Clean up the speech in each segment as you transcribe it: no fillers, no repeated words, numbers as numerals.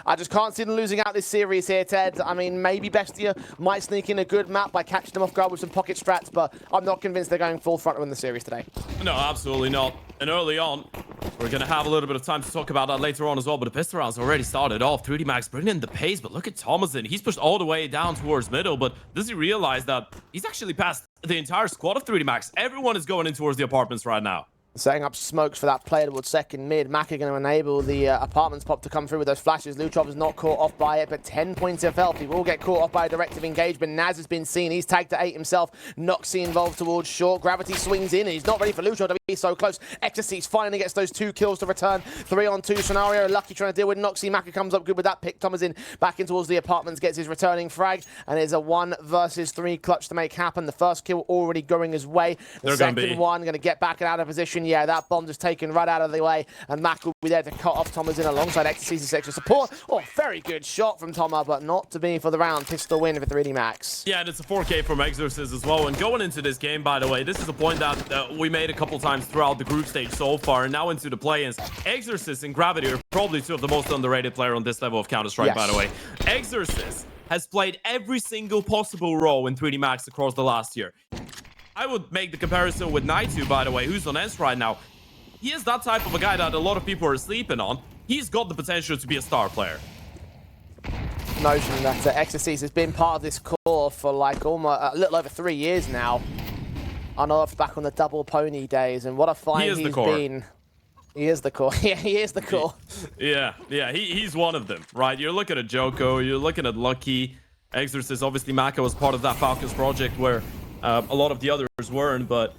I just can't see them losing out this series here, Ted. I mean, maybe Bestia might sneak in a good map by catching them off guard with some pocket strats, but I'm not convinced they're going full front to win the series today. No, absolutely not. And early on, we're going to have a little bit of time to talk about that later on as well, but the pistol round's already started off. 3D Max bringing in the pace, but look at Thomason. He's pushed all the way down towards middle, but does he realize that he's actually passed the entire squad of 3D Max? Everyone is going in towards the apartments right now. Setting up smokes for that player towards second mid. Maka going to enable the apartments pop to come through with those flashes. Luchov is not caught off by it, but 10 points of health. He will get caught off by a directive engagement. Naz has been seen. He's tagged to 8 himself. Noxy involved towards short. Gravity swings in, and he's not ready for Luchov to be so close. Ecstasy finally gets those 2 kills to return. 3-on-2 scenario. Lucky trying to deal with Noxy. Maka comes up good with that pick. Thomas in back in towards the apartments, gets his returning frag, and it's a 1 versus 3 clutch to make happen. The first kill already going his way. The second one going to get back and out of position. Yeah, that bomb just taken right out of the way, and Mac will be there to cut off Thomas in alongside Ecstasy's extra support. Oh, very good shot from Thomas, but not to be for the round. Pistol win for 3D Max. Yeah, and it's a 4K from Exorcist as well. And going into this game, by the way, this is a point that we made a couple times throughout the group stage so far, and now into the play-ins. Exorcist and Gravity are probably 2 of the most underrated player on this level of Counter-Strike, by the way. Exorcist has played every single possible role in 3D Max across the last year. I would make the comparison with Naitu, by the way, who's on S right now. He is that type of a guy that a lot of people are sleeping on. He's got the potential to be a star player. Notion that Ecstasy has been part of this core for like almost a little over 3 years now. Unearthed back on the double pony days, and what a find he's been. He is the core. Yeah, he is the core. Yeah, he's one of them, right? You're looking at Joko, you're looking at Lucky, Exorcist. Obviously, Maka was part of that Falcons project where a lot of the others weren't, but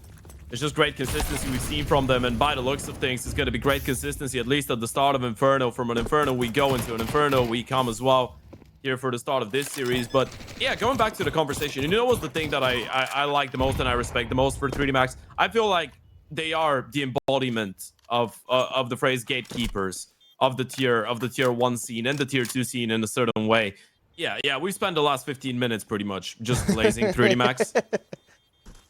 it's just great consistency we've seen from them, and by the looks of things, it's going to be great consistency, at least at the start of Inferno. From an Inferno, we go into an Inferno, we come as well here for the start of this series. But yeah, going back to the conversation, you know what's the thing that I like the most and I respect the most for 3D Max? I feel like they are the embodiment of the phrase gatekeepers of the tier 1 scene and the tier 2 scene in a certain way. Yeah, we spent the last 15 minutes pretty much just blazing 3D Max.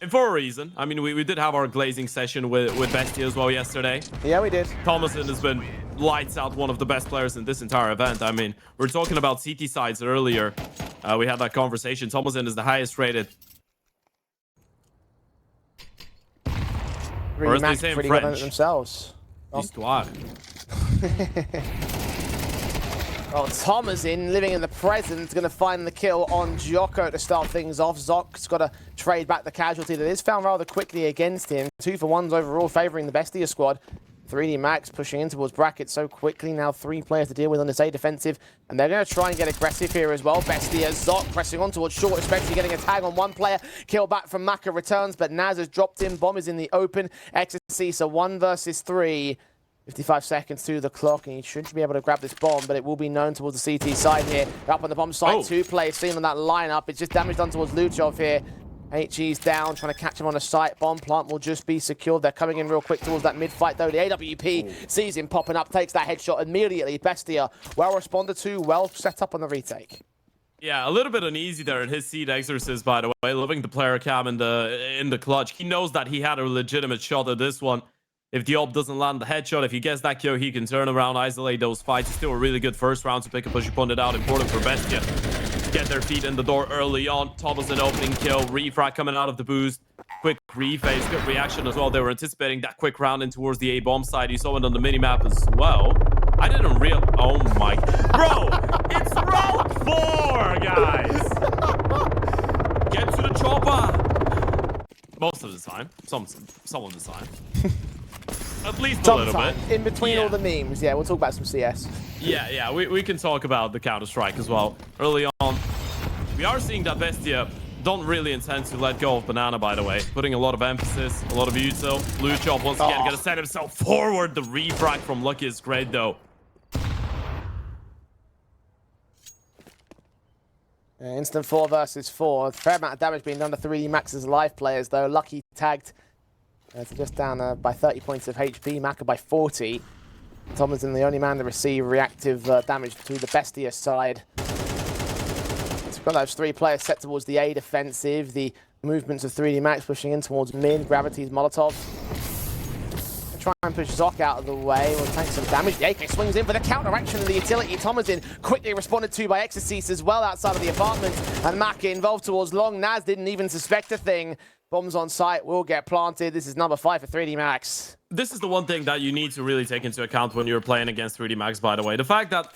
And for a reason. I mean, we did have our glazing session with Bestia as well yesterday. Yeah, we did. Thomason has been lights out, one of the best players in this entire event. I mean, we were talking about CT sides earlier. We had that conversation. Thomason is the highest rated. Really Max pretty good at themselves. Histoire. Well, Thomason, living in the present, going to find the kill on Joko to start things off. Zoc's got to trade back the casualty that is found rather quickly against him. 2-for-1s overall, favouring the Bestia squad. 3D Max pushing in towards bracket so quickly. Now 3 players to deal with on this A defensive, and they're going to try and get aggressive here as well. Bestia, Zoc pressing on towards short, especially getting a tag on 1 player. Kill back from Maka returns, but Naz has dropped in. Bomb is in the open. Ecstasy, so 1 versus 3. 55 seconds to the clock, and he should be able to grab this bomb, but it will be known towards the CT side here. Up on the bomb side, 2 players seen on that lineup. It's just damage done towards Luchov here. HE's down, trying to catch him on a site. Bomb plant will just be secured. They're coming in real quick towards that mid-fight, though. The AWP sees him popping up, takes that headshot immediately. Bestia, well responded to, well set up on the retake. Yeah, a little bit uneasy there in his seat, Exorcist, by the way, loving the player cam in the clutch. He knows that he had a legitimate shot at this one. If the op doesn't land the headshot, if he gets that kill, he can turn around, isolate those fights. It's still a really good first round to pick up, as you pointed out. Important for Bestia to get their feet in the door early on. Thomas an opening kill, refrag coming out of the boost. Quick rephase, good reaction as well. They were anticipating that quick round in towards the A-bomb side. You saw it on the minimap as well. I didn't real. Oh my. Bro, it's round 4, guys. Get to the chopper. Most of the time. Some of the time. At least a little bit. In between all the memes, yeah, we'll talk about some CS. Yeah, we can talk about the Counter-Strike as well. Early on, we are seeing that Bestia don't really intend to let go of Banana, by the way. Putting a lot of emphasis, a lot of util. Luchov once again gonna set himself forward. The refrag from Lucky is great, though. Instant 4 versus 4. Fair amount of damage being done to 3D Max's live players, though. Lucky tagged. So just down by 30 points of HP, Maka by 40. Thomason the only man to receive reactive damage to the Bestia side. So we've got those 3 players set towards the A defensive. The movements of 3D Max pushing in towards mid. Gravity's Molotov. try and push Zoc out of the way. Will take some damage. The AK swings in for the counter action of the utility. Thomasin quickly responded to by Exorcist as well outside of the apartment. And Maka involved towards long. Naz didn't even suspect a thing. Bombs on site will get planted. This is number 5 for 3D Max. This is the one thing that you need to really take into account when you're playing against 3D Max, by the way. The fact that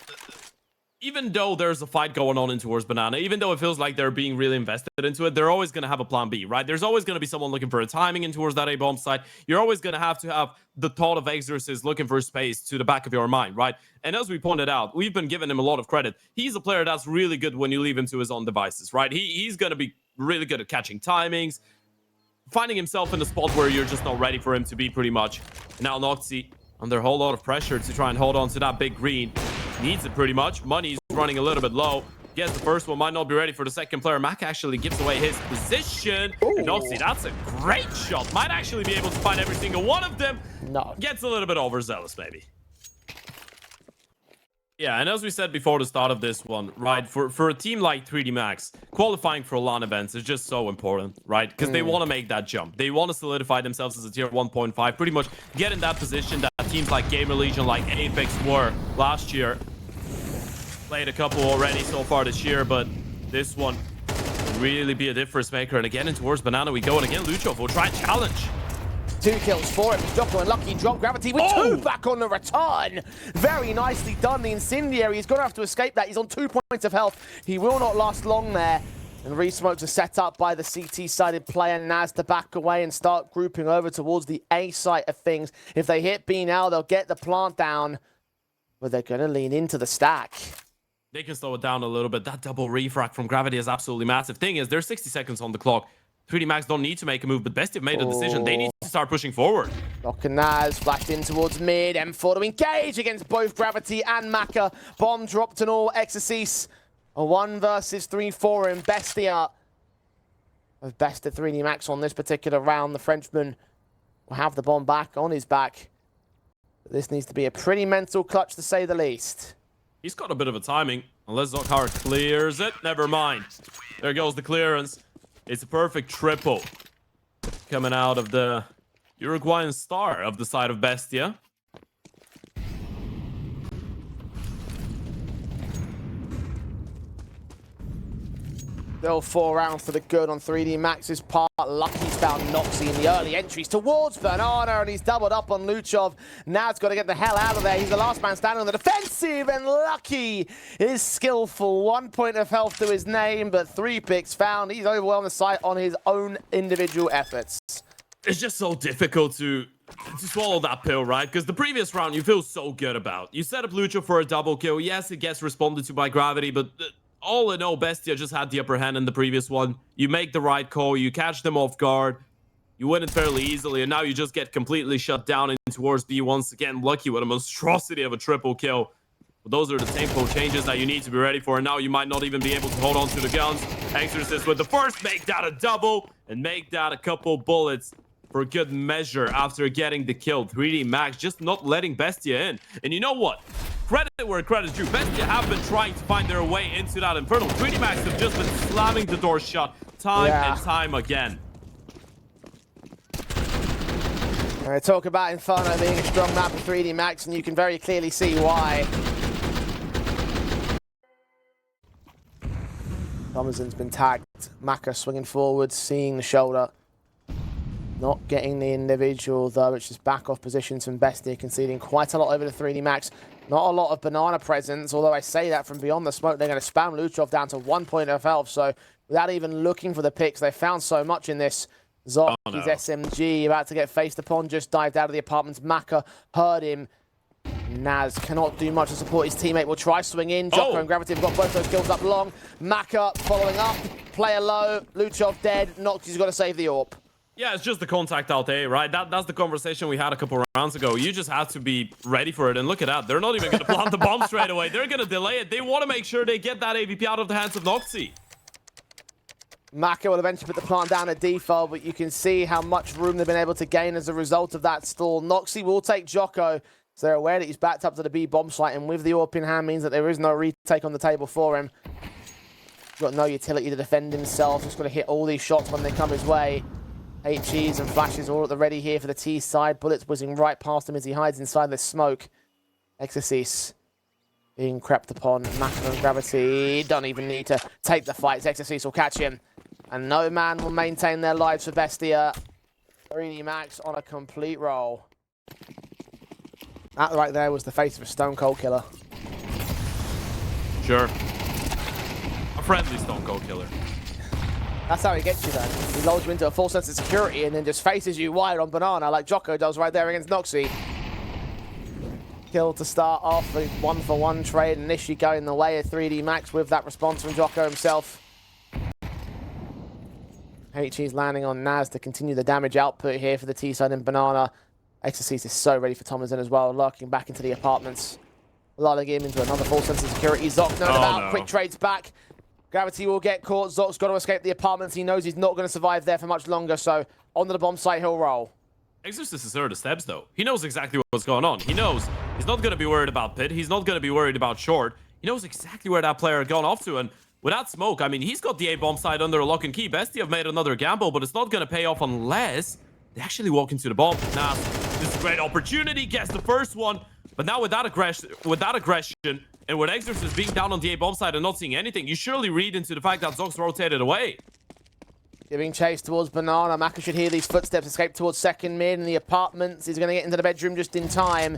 even though there's a fight going on in towards Banana, even though it feels like they're being really invested into it, they're always going to have a plan B, right? There's always going to be someone looking for a timing in towards that A-bomb site. You're always going to have the thought of Exorcist looking for space to the back of your mind, right? And as we pointed out, we've been giving him a lot of credit. He's a player that's really good when you leave him to his own devices, right? He's going to be really good at catching timings, finding himself in a spot where you're just not ready for him to be, pretty much. And now Noxy under a whole lot of pressure to try and hold on to that big green. Needs it pretty much. Money's running a little bit low. Guess the first one might not be ready for the second player. Mac actually gives away his position. Noxy, that's a great shot. Might actually be able to find every single one of them. No. Gets a little bit overzealous, maybe. Yeah, and as we said before the start of this one, right, for a team like 3D Max, qualifying for LAN events is just so important, right? Because they want to make that jump. They want to solidify themselves as a tier 1.5, pretty much get in that position that teams like Gamer Legion, like Apex were last year. Played a couple already so far this year, but this one will really be a difference maker. And again, in towards Banana we go, and again, Luchov will try and challenge. 2 kills for him. Jocko unlucky. Drop Gravity with 2 back on the return. Very nicely done. The Incendiary is going to have to escape that. He's on 2 points of health. He will not last long there. And resmokes are set up by the CT-sided player Naz to back away and start grouping over towards the A site of things. If they hit B now, they'll get the plant down. But they're going to lean into the stack. They can slow it down a little bit. That double refract from Gravity is absolutely massive. Thing is, there's 60 seconds on the clock. 3D Max don't need to make a move, but Bestia made a decision. They need to start pushing forward. Doc and Naz flashed in towards mid. M4 to engage against both Gravity and Maka. Bomb dropped and all. Exorcist. A 1 versus 3 for him. Bestia have bested 3D Max on this particular round. The Frenchman will have the bomb back on his back. But this needs to be a pretty mental clutch, to say the least. He's got a bit of a timing. Unless Zokhar clears it. Never mind. There goes the clearance. It's a perfect triple coming out of the Uruguayan star of the side of Bestia. Still 4 rounds for the good on 3D Max's part. Lucky's found Noxy in the early entries towards Banana, and he's doubled up on Luchov. Now it's got to get the hell out of there. He's the last man standing on the defensive, and Lucky is skillful. 1 point of health to his name, but 3 picks found. He's overwhelmed the site on his own individual efforts. It's just so difficult to swallow that pill, right? Because the previous round you feel so good about. You set up Lucho for a double kill. Yes, it gets responded to by Gravity, but all in all, Bestia just had the upper hand in the previous one. You make the right call, you catch them off guard, you win it fairly easily, and now you just get completely shut down in towards B once again. Lucky with a monstrosity of a triple kill. But those are the tempo changes that you need to be ready for, and now you might not even be able to hold on to the guns. Exorcist with the first, make that a double, and make that a couple bullets for good measure after getting the kill. 3D Max just not letting Bestia in. And you know what? Credit where credit's due. Bestia have been trying to find their way into that Inferno. 3D Max have just been slamming the door shut time and time again. I talk about Inferno being a strong map for 3D Max, and you can very clearly see why. Thomasin's been tagged. Maka swinging forward, seeing the shoulder. Not getting the individual though, which is back off positions from Bestia, conceding quite a lot over to 3D Max. Not a lot of Banana presence, although I say that from beyond the smoke, they're going to spam Luchov down to 1 point of health. So without even looking for the picks, they found so much in this. Zoc, his SMG, about to get faced upon, just dived out of the apartments. Maka heard him. Naz cannot do much to support his teammate. Will try swing in. Jocko and Gravity have got both those kills up long. Maka following up. Player low. Luchov dead. Noxy's got to save the AWP. Yeah, it's just the contact out there, right? That's the conversation we had a couple rounds ago. You just have to be ready for it. And look at that. They're not even going to plant the bomb straight away. They're going to delay it. They want to make sure they get that AVP out of the hands of Noxy. Maka will eventually put the plant down at default, but you can see how much room they've been able to gain as a result of that stall. Noxy will take Jocko, so they're aware that he's backed up to the B bomb site, and with the AWP in hand means that there is no retake on the table for him. He's got no utility to defend himself. He's got to hit all these shots when they come his way. HEs and flashes all at the ready here for the T side. Bullets whizzing right past him as he hides inside the smoke. Exorcist being crept upon. Maximum gravity. Don't even need to take the fight. Exorcist will catch him. And no man will maintain their lives for Bestia. 3D Max on a complete roll. That right there was the face of a stone cold killer. Sure. A friendly stone cold killer. That's how he gets you, though. He lulls you into a full sense of security and then just faces you wide on banana like Jocko does right there against Noxy. Kill to start off, a 1-for-1 trade, initially going the way of 3D Max with that response from Jocko himself. HE's landing on Naz to continue the damage output here for the T-side in banana. Exorcist is so ready for Thomasin as well, lurking back into the apartments. Lulling him into another full sense of security. Zoc known about, no. Quick trades back. Gravity will get caught. Zoc's got to escape the apartments. He knows he's not going to survive there for much longer, so onto the bomb site he'll roll. Exorcist has heard the steps, though. He knows exactly what's going on. He knows he's not going to be worried about Pit. He's not going to be worried about Short. He knows exactly where that player had gone off to, and without smoke, I mean, he's got the A-bomb side under a lock and key. Bestia have made another gamble, but it's not going to pay off unless they actually walk into the bomb. Now, this is a great opportunity. Gets the first one, but now with that aggression, and with Exorcist being down on the A-bomb side and not seeing anything, you surely read into the fact that Zoc's rotated away. Giving chase towards banana. Maka should hear these footsteps escape towards second mid in the apartments. He's going to get into the bedroom just in time.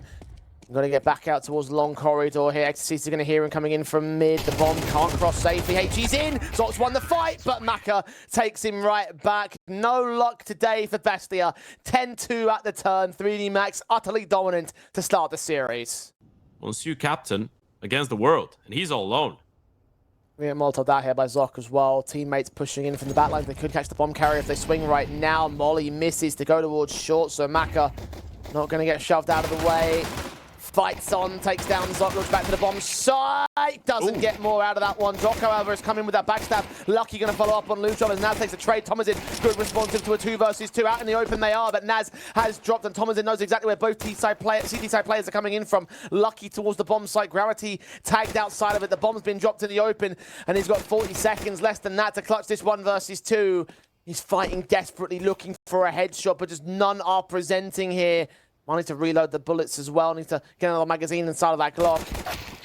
Got to get back out towards the long corridor here. Exorcist is going to hear him coming in from mid. The bomb can't cross safely. HG's in. Zoc's won the fight, but Maka takes him right back. No luck today for Bestia. 10-2 at the turn. 3D Max utterly dominant to start the series. Monsieur Captain against the world, and he's all alone. We get Molotov out here by Zoc as well. Teammates pushing in from the backline. They could catch the bomb carrier if they swing right now. Molly misses to go towards short, so Maka not going to get shoved out of the way. Fights on, takes down Zoc, looks back to the bomb site. Doesn't get more out of that one. Zoc, however, is coming with that backstab. Lucky going to follow up on Luchon as Naz takes a trade. Thomasin, good responsive to a 2 versus 2. Out in the open they are, but Naz has dropped and Thomasin knows exactly where both CT side players are coming in from. Lucky towards the bomb site. Gravity tagged outside of it. The bomb's been dropped in the open and he's got 40 seconds less than that to clutch this 1 versus 2. He's fighting desperately, looking for a headshot, but just none are presenting here. I need to reload the bullets as well. Need to get another magazine inside of that Glock.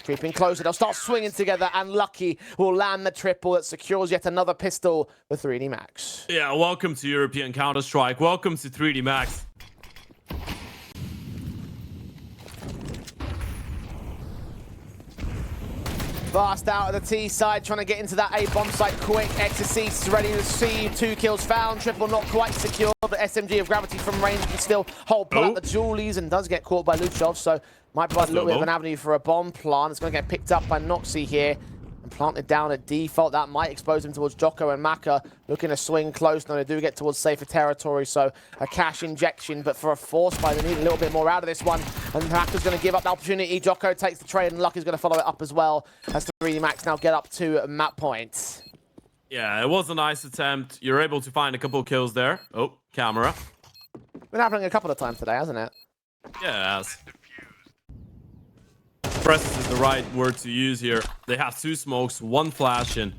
Creeping closer. They'll start swinging together, and Lucky will land the triple that secures yet another pistol for 3D Max. Yeah, welcome to European Counter-Strike. Welcome to 3D Max. Fast out of the T side, trying to get into that A bomb site quick. Exorcist ready to see 2 kills found. Triple not quite secure, but SMG of Gravity from range can still pull out the Julies and does get caught by Luchov, so might provide a little bit of an avenue for a bomb plant. It's going to get picked up by Noxy here and planted down at default. That might expose him towards Jocko and Maka. Looking to swing close. Now they do get towards safer territory, so a cash injection, but for a force buy, they need a little bit more out of this one. And Maka's going to give up the opportunity. Jocko takes the trade, and Lucky's going to follow it up as well. As 3D Max now get up to map point. Yeah, it was a nice attempt. You're able to find a couple of kills there. Oh, camera. Been happening a couple of times today, hasn't it? Yeah, it has. Press is the right word to use here. They have 2 smokes, 1 flash, and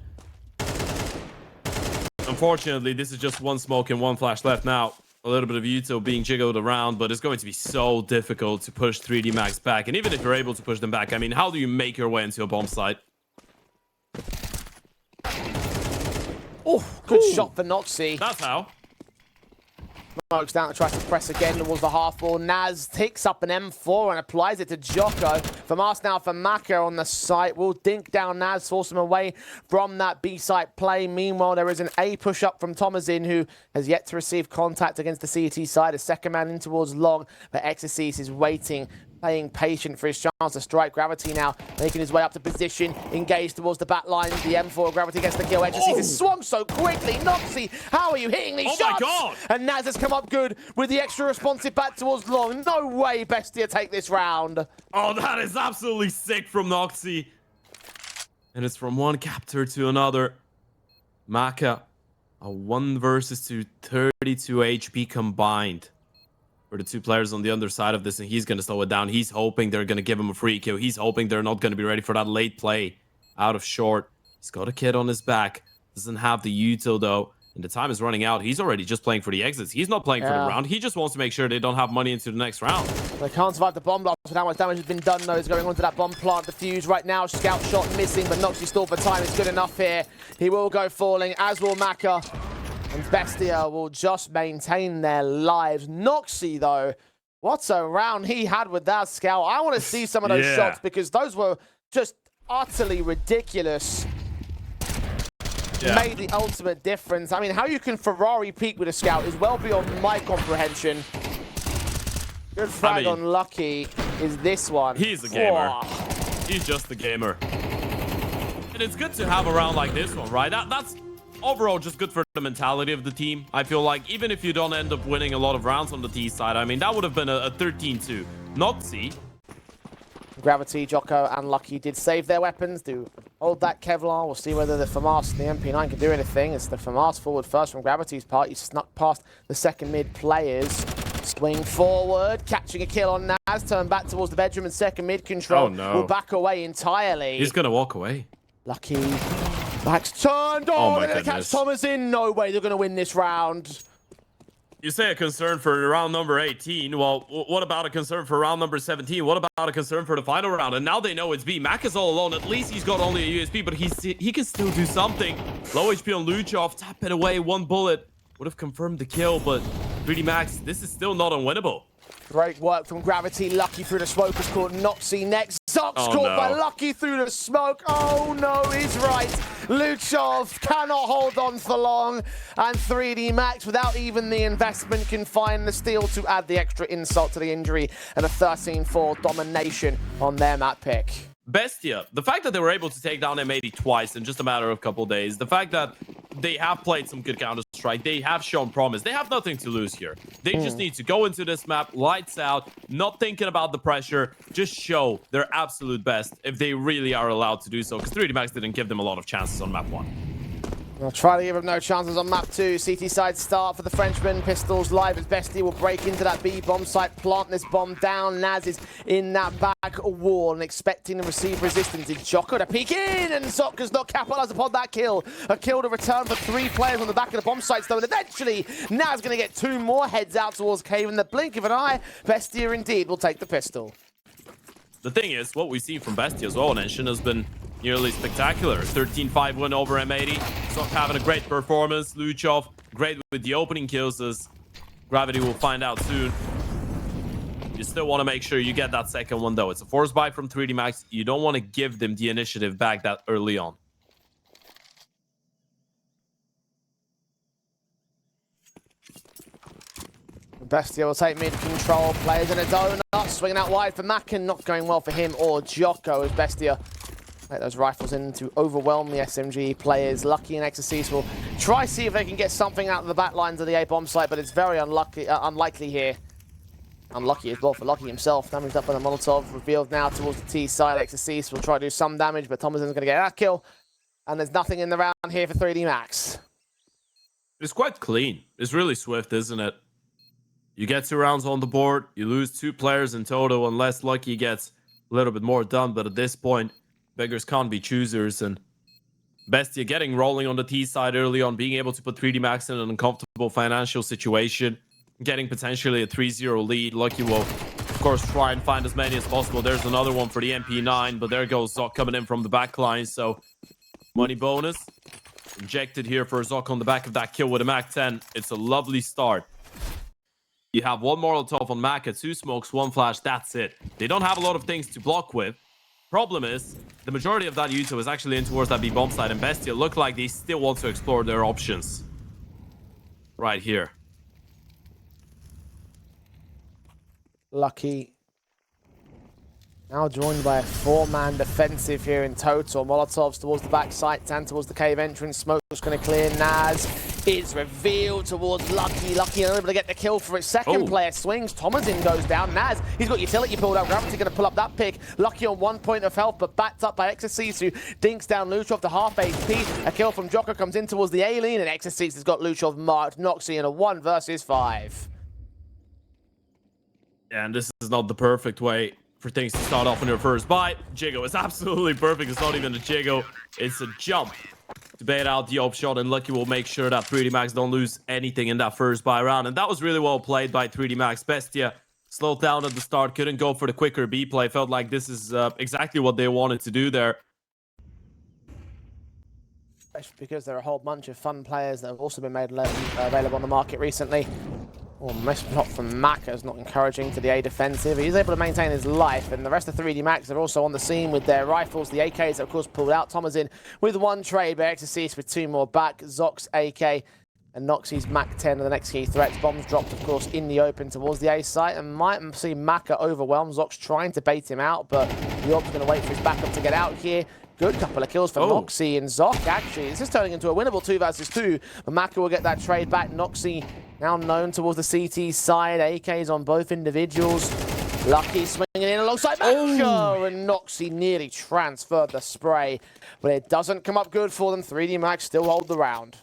unfortunately, this is just 1 smoke and 1 flash left now. A little bit of Uto being jiggled around, but it's going to be so difficult to push 3D Max back. And even if you're able to push them back, I mean, how do you make your way into a bomb site? Oh, good shot for Noxy. That's how. Smokes down and tries to press again towards the half ball. Naz takes up an M4 and applies it to Jocko. From us now for Maka on the site. We'll dink down Naz, force him away from that B site play. Meanwhile, there is an A push up from Thomasin, who has yet to receive contact against the CT side. A second man in towards long, but Exorcist is waiting, playing patient for his chance to strike. Gravity now making his way up to position, engaged towards the back line. The M4 Gravity gets the kill. Exorcist is swung so quickly. Noxy, how are you hitting these shots? My God! And Naz has come up good with the extra responsive back towards long. No way Bestia take this round. Oh, that is absolutely sick from Noxy. And it's from one captor to another. Maka, a 1 versus 2, 32 HP combined for the 2 players on the underside of this, and he's going to slow it down. He's hoping they're going to give him a free kill. He's hoping they're not going to be ready for that late play out of short. He's got a kid on his back. Doesn't have the util, though. and the time is running out. He's already just playing for the exits. He's not playing for the round. He just wants to make sure they don't have money into the next round. They can't survive the bomb blast, but how much damage has been done, though, is going onto that bomb plant. Defuse right now. Scout shot missing, but Noxy stalled for time. It's good enough here. He will go falling, as will Maka. And Bestia will just maintain their lives. Noxy, though, what a round he had with that Scout. I want to see some of those shots, because those were just utterly ridiculous. Made the ultimate difference. I mean, how you can Ferrari peak with a Scout is well beyond my comprehension. Good frag on Lucky is this one. He's a gamer. He's just a gamer. And it's good to have a round like this one, right? That's overall just good for the mentality of the team. I feel like even if you don't end up winning a lot of rounds on the T side, I mean, that would have been a 13-2. Noxy. Gravity, Jocko, and Lucky did save their weapons. Do hold that Kevlar. We'll see whether the FAMAS and the MP9 can do anything. It's the FAMAS forward first from Gravity's part. He snuck past the second mid players. Swing forward, catching a kill on Naz. Turn back towards the bedroom, and second mid control will back away entirely. He's going to walk away. Lucky. Back's turned. Oh, they're going to catch Thomas in. No way they're going to win this round. You say a concern for round number 18. Well, what about a concern for round number 17? What about a concern for the final round? And now they know it's B. Mac is all alone. At least he's got only a USP, but he can still do something. Low HP on Luchov. Tap it away. One bullet would have confirmed the kill, but 3D Max, this is still not unwinnable. Great work from Gravity. Lucky through the smoke is caught. Noxy next. Zox caught by Lucky through the smoke. Oh no, he's right. Luchov cannot hold on for long. And 3D Max, without even the investment, can find the steal to add the extra insult to the injury. And a 13-4 domination on their map pick. Bestia, the fact that they were able to take down M80 twice in just a matter of a couple days, the fact that they have played some good Counter-Strike, they have shown promise, they have nothing to lose here. They just need to go into this map, lights out, not thinking about the pressure, just show their absolute best if they really are allowed to do so, because 3D Max didn't give them a lot of chances on map 1. They'll try to give him no chances on map 2. CT side start for the Frenchman. Pistols live as Bestia will break into that B bomb site, plant this bomb down. Naz is in that back wall and expecting to receive resistance. It's Jocko to peek in, and Zoc does not capitalize upon that kill. A kill to return for 3 players on the back of the bomb sites, though, and eventually Naz going to get 2 more heads out towards Cave in the blink of an eye. Bestia indeed will take the pistol. The thing is, what we've seen from Bestia as well, Nenshin, has been nearly spectacular. 13-5 win over M80. Zoc having a great performance. Luchov, great with the opening kills, as Gravity will find out soon. You still want to make sure you get that second one, though. It's a force buy from 3D Max. You don't want to give them the initiative back that early on. Bestia will take mid-control. Players in a donut. Swinging out wide for Macken. Not going well for him or Jocko as Bestia take those rifles in to overwhelm the SMG players. Lucky and Exorcist will try see if they can get something out of the back lines of the A bomb site, but it's very unlikely here. Unlucky as well for Lucky himself. Damaged up by the Molotov. Revealed now towards the T side. Exorcist will try to do some damage, but Thomason's going to get that kill. And there's nothing in the round here for 3D Max. It's quite clean. It's really swift, isn't it? You get 2 rounds on the board. You lose 2 players in total unless Lucky gets a little bit more done. But at this point, beggars can't be choosers. And Bestia getting rolling on the T side early on, being able to put 3D Max in an uncomfortable financial situation, getting potentially a 3-0 lead. Lucky will, of course, try and find as many as possible. There's another one for the MP9, but there goes Zoc coming in from the back line. So money bonus injected here for Zoc on the back of that kill with a Mac 10. It's a lovely start. You have 1 Molotov on Maka, 2 smokes, 1 flash, that's it. They don't have a lot of things to block with. Problem is, the majority of that Yuto is actually in towards that B bomb side, and Bestia look like they still want to explore their options. Right here. Lucky. Now joined by a 4-man defensive here in total. Molotovs towards the back site, and towards the cave entrance. Smoke's going to clear. Naz is revealed towards Lucky. Lucky unable to get the kill for its second player. Swings. Thomasin goes down. Naz, he's got utility pulled out. Gravity going to pull up that pick. Lucky on 1 point of health, but backed up by Exorcist, who dinks down Luchov to half HP. A kill from Jocko comes in towards the A-Lean, and Exorcist has got Luchov marked. Noxy in a 1 versus 5. And this is not the perfect way for things to start off in your first bite. Jiggo is absolutely perfect. It's not even a Jiggo. It's a jump to bait out the op shot, and Lucky will make sure that 3D Max don't lose anything in that first buy round. And that was really well played by 3D Max. Bestia slowed down at the start, couldn't go for the quicker B play. Felt like this is exactly what they wanted to do there. Because there are a whole bunch of fun players that have also been made available on the market recently. Oh, missed block from Maka is not encouraging to the A defensive. He's able to maintain his life, and the rest of 3D Max are also on the scene with their rifles. The AKs, of course, pulled out. Thomas in with one trade, but Exorcist with two more back. Zox AK and Noxie's Mac 10 are the next key threats. Bombs dropped, of course, in the open towards the A site, and might see Maka overwhelm. Zox trying to bait him out, but the Orb's going to wait for his backup to get out here. Good couple of kills for Noxie and Zoc, actually. This is turning into a winnable 2 versus 2, but Maka will get that trade back. Noxie now known towards the CT side. AKs on both individuals. Lucky swinging in alongside Maka, and Noxie nearly transferred the spray, but it doesn't come up good for them. 3D Max still hold the round.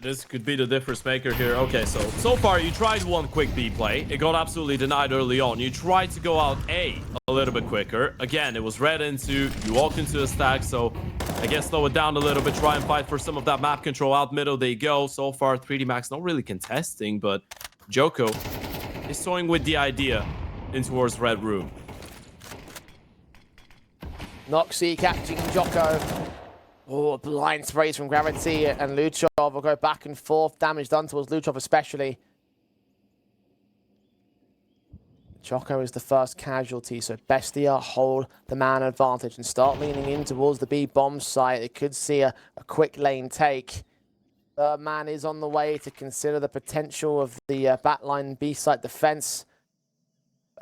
This could be the difference maker here. Okay, so far you tried one quick B play. It got absolutely denied early on. You tried to go out A little bit quicker. Again, it was read into, you walked into a stack, so I guess slow it down a little bit, try and fight for some of that map control. Out middle they go. So far, 3D Max not really contesting, but Joko is toying with the idea in towards Red Room. Noxie catching Joko. Oh, blind sprays from Gravity, and Luchov will go back and forth. Damage done towards Luchov especially. Joko is the first casualty, so Bestia hold the man advantage and start leaning in towards the B bomb site. It could see a quick lane take. Third man is on the way to consider the potential of the backline B site defense.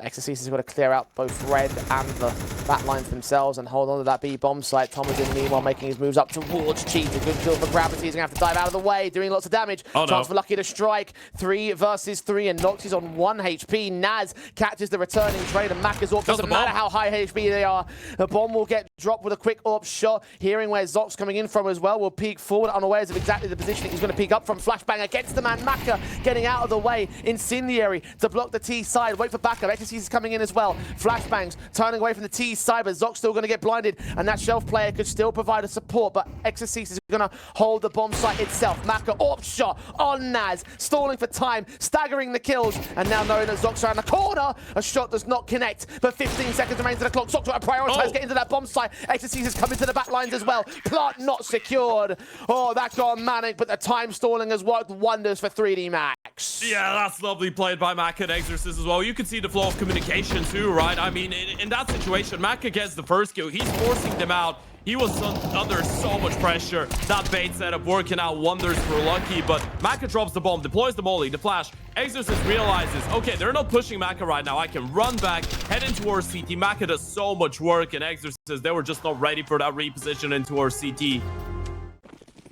Exorcist has got to clear out both red and the backlines themselves and hold on to that B bomb site. Thomas in meanwhile making his moves up towards Cheat. A good kill for Gravity. He's going to have to dive out of the way, doing lots of damage. Chance for Lucky to strike. 3 versus 3, and Noxie's on 1 HP. Naz catches the returning trade, and Makazorp doesn't matter how high HP they are. The bomb will get dropped with a quick AWP shot. Hearing where Zoc's coming in from as well, will peek forward, unawares of exactly the position he's going to peek up from. Flashbang against the man. Maka getting out of the way. Incendiary to block the T side. Wait for backup. Exorcist is coming in as well. Flashbangs turning away from the T side, but Zoc's still going to get blinded, and that shelf player could still provide a support, but Exorcist is going to hold the bomb site itself. Maka AWP shot on Naz, stalling for time, staggering the kills, and now knowing that Zoc's around the corner, a shot does not connect, but 15 seconds remains to the clock. Zoc's got to prioritize getting to that bomb site. Exorcist has come into the back lines as well. Plant not secured. Oh, that got manic, but the time stalling has worked wonders for 3D Max. Yeah, that's lovely played by Maka and Exorcist as well. You can see the flow of communication too, right? I mean, in that situation, Maka gets the first kill. He's forcing them out. He was under so much pressure. That bait setup working out wonders for Lucky, but Maka drops the bomb, deploys the molly, the flash. Exorcist realizes, okay, they're not pushing Maka right now. I can run back, head in towards CT. Maka does so much work, and Exorcist, they were just not ready for that reposition in towards CT.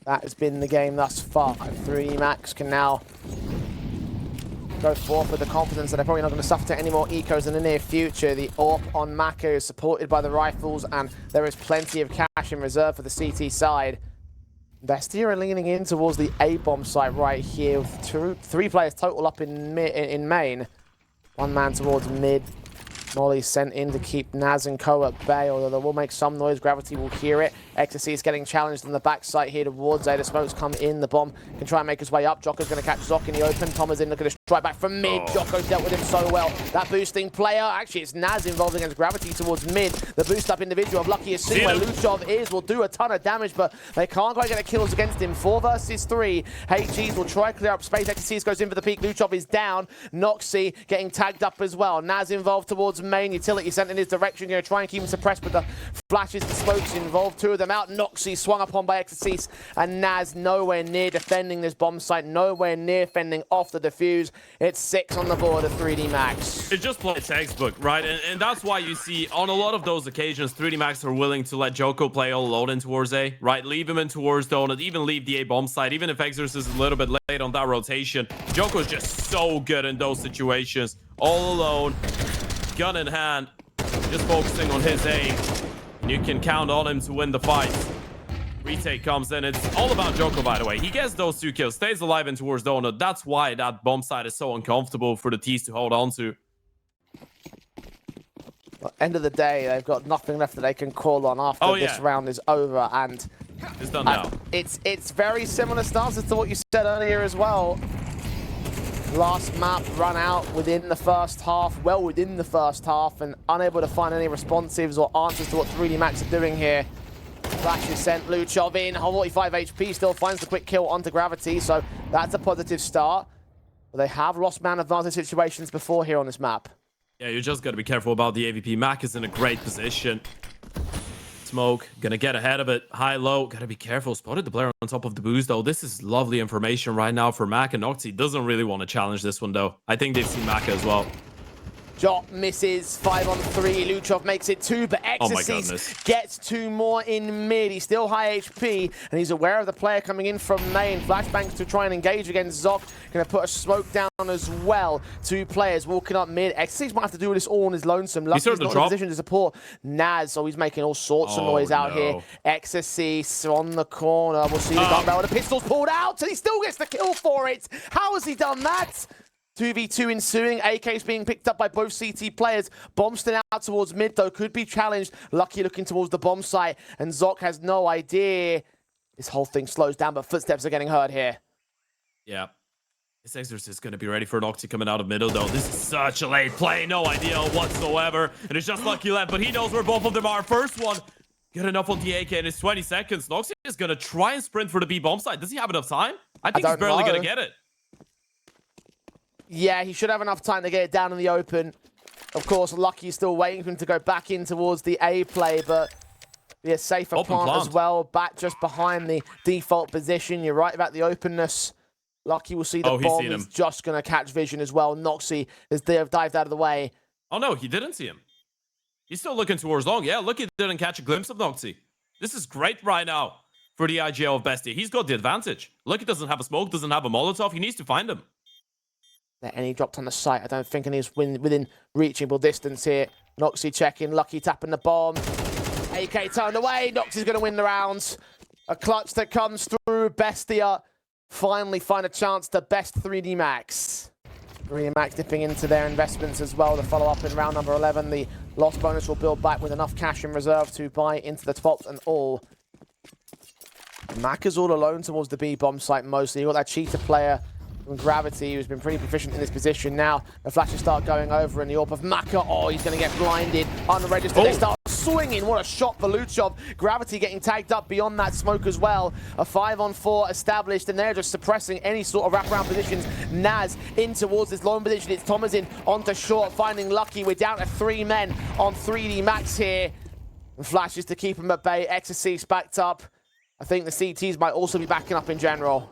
That has been the game thus far, and 3D Max can now go forth with the confidence that they're probably not going to suffer to any more ecos in the near future. The AWP on Maka is supported by the rifles, and there is plenty of cash in reserve for the CT side. Bestia are leaning in towards the A-bomb site right here, with 3 players total up in main. 1 man towards mid. Molly sent in to keep Naz and Co at bay, although they will make some noise. Gravity will hear it. Ecstasy is getting challenged on the back site here towards A. The smokes come in. The bomb can try and make his way up. Joko's going to catch Zoc in the open. Thomas in looking to strike back from mid. Joko dealt with him so well. That boosting player, actually it's Naz involved against Gravity towards mid. The boost up individual of Lucky is seen where Luchov is, will do a ton of damage, but they can't quite get the kills against him. 4 versus 3. HGs will try to clear up space. Ecstasy goes in for the peak. Luchov is down. Noxie getting tagged up as well. Naz involved towards main. Utility sent in his direction, going to try and keep him suppressed, but the flashes, the smokes involved. 2 of them out. Noxie swung upon by Exorcist, and Naz nowhere near defending this bomb site, nowhere near fending off the defuse. It's 6 on the board of 3D Max. It just played textbook, right? And that's why you see on a lot of those occasions, 3D Max are willing to let Joko play all alone in towards A, right? Leave him in towards donut, even leave the A bomb site, even if Exorcist is a little bit late on that rotation. Joko's just so good in those situations. All alone, gun in hand, just focusing on his aim. And you can count on him to win the fight. Retake comes in. It's all about Joko, by the way. He gets those 2 kills, stays alive in towards donut. That's why that bomb site is so uncomfortable for the T's to hold on to. Well, end of the day, they've got nothing left that they can call on after this round is over, and It's done now. It's very similar stances to what you said earlier as well. Last map run out within the first half, well within the first half, and unable to find any responsives or answers to what 3D Max are doing here. Flash is sent, Luchov in, 45 HP, still finds the quick kill onto Gravity, so that's a positive start. But they have lost man advantage situations before here on this map. Yeah, you just got to be careful about the AVP. Mac is in a great position. Smoke, gonna get ahead of it. High, low, gotta be careful. Spotted the player on top of the boost, though. This is lovely information right now for Mac, and Noxy doesn't really want to challenge this one, though. I think they've seen Mac as well. Jot misses, 5 on 3. Luchov makes it 2, but Exorcist gets 2 more in mid. He's still high HP, and he's aware of the player coming in from main. Flashbangs to try and engage against Zoc. Going to put a smoke down as well. 2 players walking up mid. Exorcist might have to do this all on his lonesome. Lucky he's not in a position to support Naz, he's making all sorts of noise out here. Exorcist on the corner. We'll see the gun barrel. The pistol's pulled out, and he still gets the kill for it. How has he done that? 2v2 ensuing. AK's being picked up by both CT players. Bombston out towards mid, though, could be challenged. Lucky looking towards the bomb site, and Zoc has no idea. This whole thing slows down, but footsteps are getting heard here. Yeah. This Exorcist is going to be ready for Noxy coming out of middle, though. This is such a late play. No idea whatsoever. And it's just Lucky left, but he knows where both of them are. First one, good enough on the AK, and it's 20 seconds. Noxy is going to try and sprint for the B bomb site. Does he have enough time? I think he's barely going to get it. Yeah, he should have enough time to get it down in the open. Of course, Lucky's still waiting for him to go back in towards the A play, but be a safer plant as well. Back just behind the default position. You're right about the openness. Lucky will see the bomb. He's just going to catch vision as well. Noxy has dived out of the way. Oh, no, he didn't see him. He's still looking towards long. Yeah, Lucky didn't catch a glimpse of Noxy. This is great right now for the IGL of Bestia. He's got the advantage. Lucky doesn't have a smoke, doesn't have a Molotov. He needs to find him. And he dropped on the site. I don't think he's within reachable distance here. Noxy checking, Lucky tapping the bomb. AK turned away. Noxy's going to win the round. A clutch that comes through. Bestia finally find a chance to best 3D Max. 3D Max dipping into their investments as well to follow up in round number 11. The loss bonus will build back with enough cash in reserve to buy into the 12th and all. Mac is all alone towards the B bomb site mostly. You got that cheater player from Gravity, who's been pretty proficient in this position. Now the flashes start going over in the AWP of Maka. Oh, he's going to get blinded. Unregistered. They start swinging. What a shot for Luchov. Gravity getting tagged up beyond that smoke as well. A 5-on-4 established, and they're just suppressing any sort of wraparound positions. Naz in towards this lone position. It's Thomasin onto short, finding Lucky. We're down to 3 men on 3D Max here. And flashes to keep him at bay. Exorcist backed up. I think the CTs might also be backing up in general.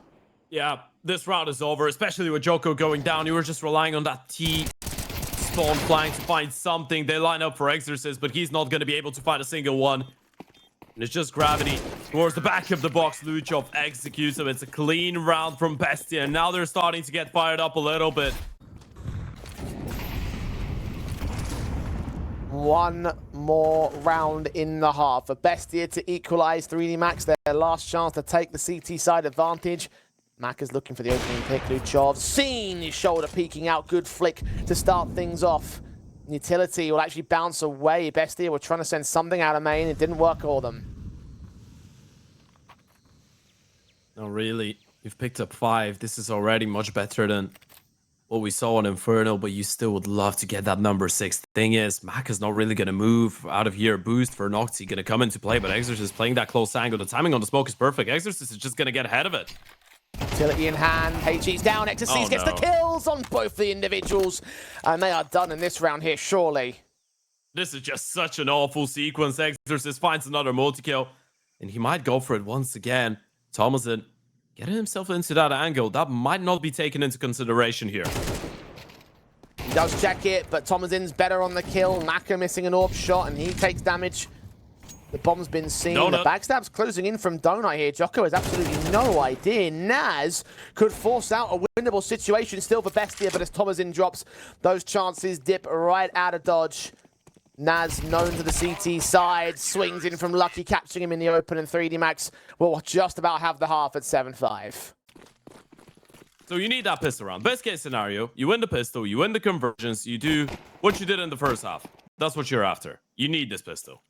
Yeah, this round is over, especially with Joko going down. You were just relying on that T spawn flank to find something. They line up for Exorcist, but he's not going to be able to find a single one. And it's just Gravity towards the back of the box. Luchov executes him. It's a clean round from Bestia, and now they're starting to get fired up a little bit. One more round in the half for Bestia to equalize 3D Max. Their last chance to take the CT side advantage. Mac is looking for the opening pick. Luchov seen his shoulder peeking out. Good flick to start things off. Utility will actually bounce away. Bestia were trying to send something out of main. It didn't work for them. No, really. You've picked up 5. This is already much better than what we saw on Inferno, but you still would love to get that number 6. Thing is, Mac is not really going to move out of here. Boost for Noxy going to come into play, but Exorcist is playing that close angle. The timing on the smoke is perfect. Exorcist is just going to get ahead of it. Utility in hand, HG's down, Exorcist gets the kills on both the individuals, and they are done in this round here, surely. This is just such an awful sequence. Exorcist finds another multi-kill, and he might go for it once again. Thomasin getting himself into that angle. That might not be taken into consideration here. He does check it, but Thomasin's better on the kill. Maka missing an AWP shot, and he takes damage. The bomb's been seen. Donut. The backstab's closing in from Donut here. Jocko has absolutely no idea. Naz could force out a winnable situation still for Bestia, but as Thomasin drops, those chances dip right out of dodge. Naz, known to the CT side, swings in from Lucky, catching him in the open, and 3D Max will just about have the half at 7-5. So you need that pistol round. Best case scenario, you win the pistol, you win the convergence, you do what you did in the first half. That's what you're after. You need this pistol.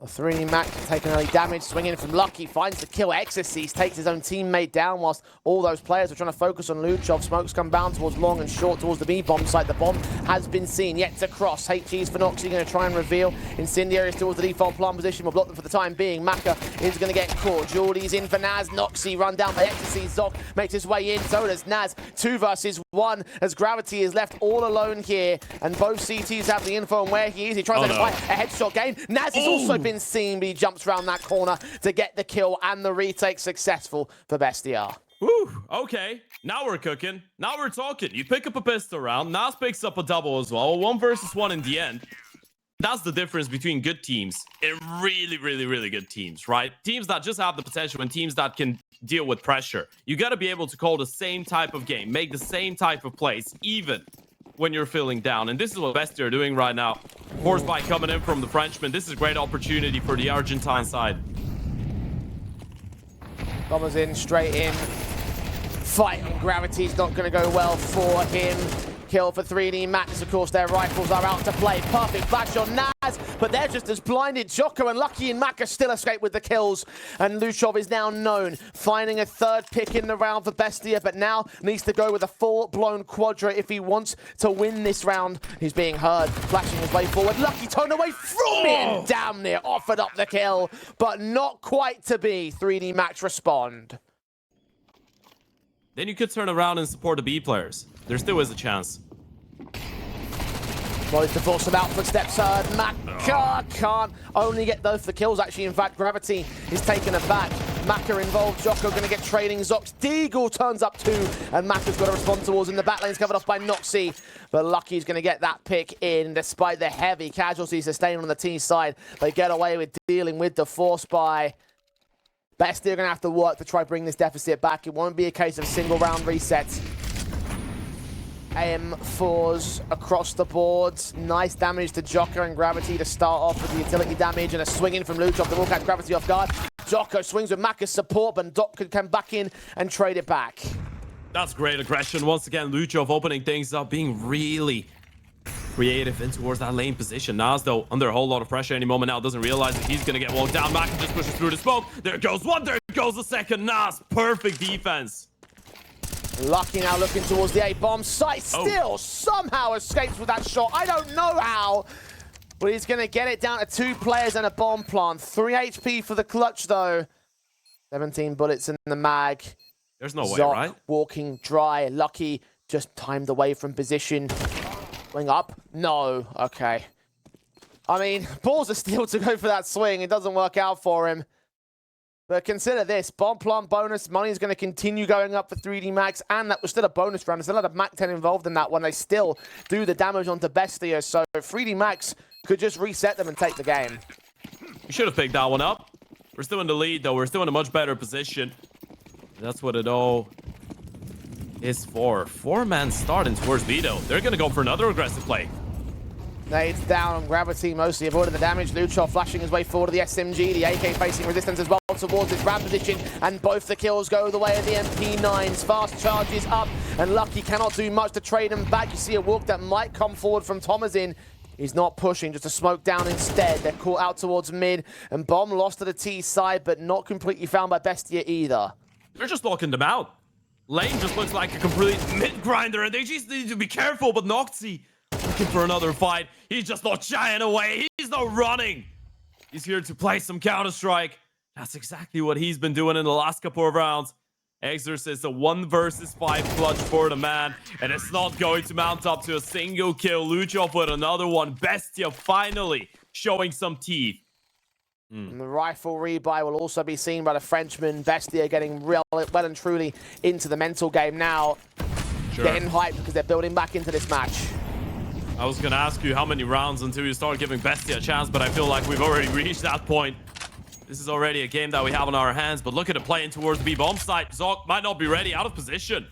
3D Max taking early damage, swinging from Lucky, finds the kill. Exorcist takes his own teammate down whilst all those players are trying to focus on Luchov. Smokes come down towards long and short towards the B-bomb site. The bomb has been seen, yet to cross. HG's Phonoxy going to try and reveal. Incendiary is towards the default plant position, will block them for the time being. Maka is going to get caught. Geordie's in for Naz. Noxy run down by Exorcist. Zoc makes his way in, so does Naz. 2 versus 1 as Gravity is left all alone here, and both CTs have the info on where he is. He tries to fight a headshot game. Naz has also been seen, but he jumps around that corner to get the kill, and the retake successful for Bestia. Whew, okay. Now we're cooking. Now we're talking. You pick up a pistol round. Nas picks up a double as well. 1 versus 1 in the end. That's the difference between good teams and really good teams, right? Teams that just have the potential and teams that can deal with pressure. You got to be able to call the same type of game, make the same type of plays, even when you're feeling down. And this is what Bestia are doing right now. Forced by coming in from the Frenchman. This is a great opportunity for the Argentine side. Bombers in, straight in. Fight on Gravity's not going to go well for him. Kill for 3D Max, of course, their rifles are out to play. Perfect flash on Naz, but they're just as blinded. Jocko and Lucky and Maka still escape with the kills, and Luchov is now known, finding a 3rd pick in the round for Bestia, but now needs to go with a full-blown quadra if he wants to win this round. He's being heard, flashing his way forward. Lucky turned away from him, damn near offered up the kill, but not quite to be. 3D Max respond. Then you could turn around and support the B players. There still is a chance. Tries to force him out, footsteps heard. Maka can't only get both the kills, actually. In fact, Gravity is taken aback. Maka involved. Jocko going to get trading. Zox Deagle turns up 2, and Maka's got to respond towards him. The back lane's covered off by Noxy, but Lucky's going to get that pick in despite the heavy casualties sustained on the T side. They get away with dealing with the force buy. Bestia are going to have to work to try to bring this deficit back. It won't be a case of single round resets. AM4s across the boards. Nice damage to Jocko and Gravity to start off with the utility damage, and a swing in from Luchov that will catch Gravity off guard. Jocko swings with Maka's support, but Doc could come back in and trade it back. That's great aggression. Once again, Luchov opening things up, being really creative in towards that lane position. Nas, though, under a whole lot of pressure any moment now, doesn't realize that he's going to get walked down. Maka just pushes through the smoke. There goes 1, there goes the second. Nas, perfect defense. Lucky now looking towards the A-bomb site. Still somehow escapes with that shot. I don't know how, but he's going to get it down to 2 players and a bomb plant. 3 HP for the clutch, though. 17 bullets in the mag. There's no way, Zoc right? walking dry. Lucky just timed away from position. Swing up. No. Okay. I mean, balls are still to go for that swing. It doesn't work out for him. But consider this, bomb plant bonus, money is going to continue going up for 3D Max, and that was still a bonus round. There's still a Mac 10 involved in that one. They still do the damage onto Bestia, so 3D Max could just reset them and take the game. You should have picked that one up. We're still in the lead, though. We're still in a much better position. That's what it all is for. 4-man starting towards B, though. They're going to go for another aggressive play. Nades down on Gravity, mostly avoiding the damage. Luchov flashing his way forward to the SMG. The AK facing resistance as well towards his ramp position, and both the kills go the way of the MP9s. Fast charges up, and Lucky cannot do much to trade him back. You see a walk that might come forward from Thomasin. He's not pushing, just a smoke down instead. They're caught out towards mid, and Bomb lost to the T side, but not completely found by Bestia either. They're just locking them out. Lane just looks like a complete mid-grinder, and they just need to be careful, but Noxy looking for another fight. He's just not shying away. He's not running. He's here to play some Counter-Strike. That's exactly what he's been doing in the last couple of rounds. Exorcist, a 1 versus 5 clutch for the man, and it's not going to mount up to a single kill. Luchov with another one. Bestia finally showing some teeth. And the rifle rebuy will also be seen by the Frenchman. Bestia getting well and truly into the mental game now. Sure. Getting hyped because they're building back into this match. I was going to ask you how many rounds until you start giving Bestia a chance, but I feel like we've already reached that point. This is already a game that we have on our hands, but look at it playing towards the B-bomb site. Zoc might not be ready, out of position.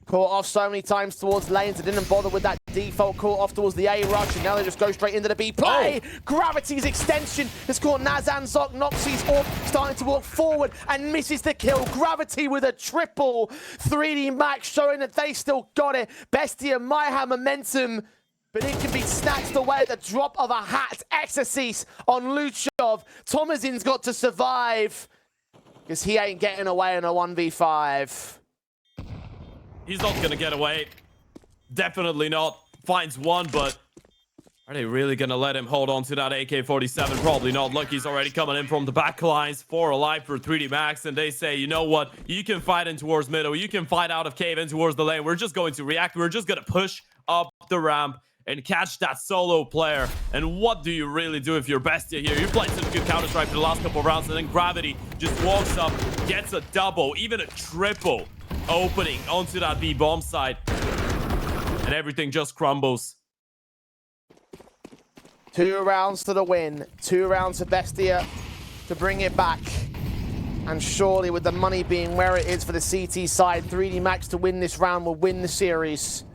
Caught off so many times towards lanes, and didn't bother with that default caught off towards the A rush, and now they just go straight into the B play. Gravity's extension has caught Naz and Zoc. Noxy's off, starting to walk forward and misses the kill. Gravity with a triple. 3D Max showing that they still got it. Bestia might have momentum, but it can be snatched away at the drop of a hat. Exorcist on Luchov. Thomazin's got to survive because he ain't getting away in a 1v5. He's not going to get away. Definitely not. Finds one, but are they really going to let him hold on to that AK-47? Probably not. Lucky's already coming in from the back lines. 4 alive for 3D Max, and they say, you know what? You can fight in towards middle. You can fight out of cave in towards the lane. We're just going to react. We're just going to push up the ramp and catch that solo player. And what do you really do if you're Bestia here? You played such a good Counter-Strike for the last couple of rounds, and then Gravity just walks up, gets a double, even a triple opening onto that B bomb side. And everything just crumbles. 2 rounds to the win. 2 rounds for Bestia to bring it back. And surely with the money being where it is for the CT side, 3D Max to win this round will win the series.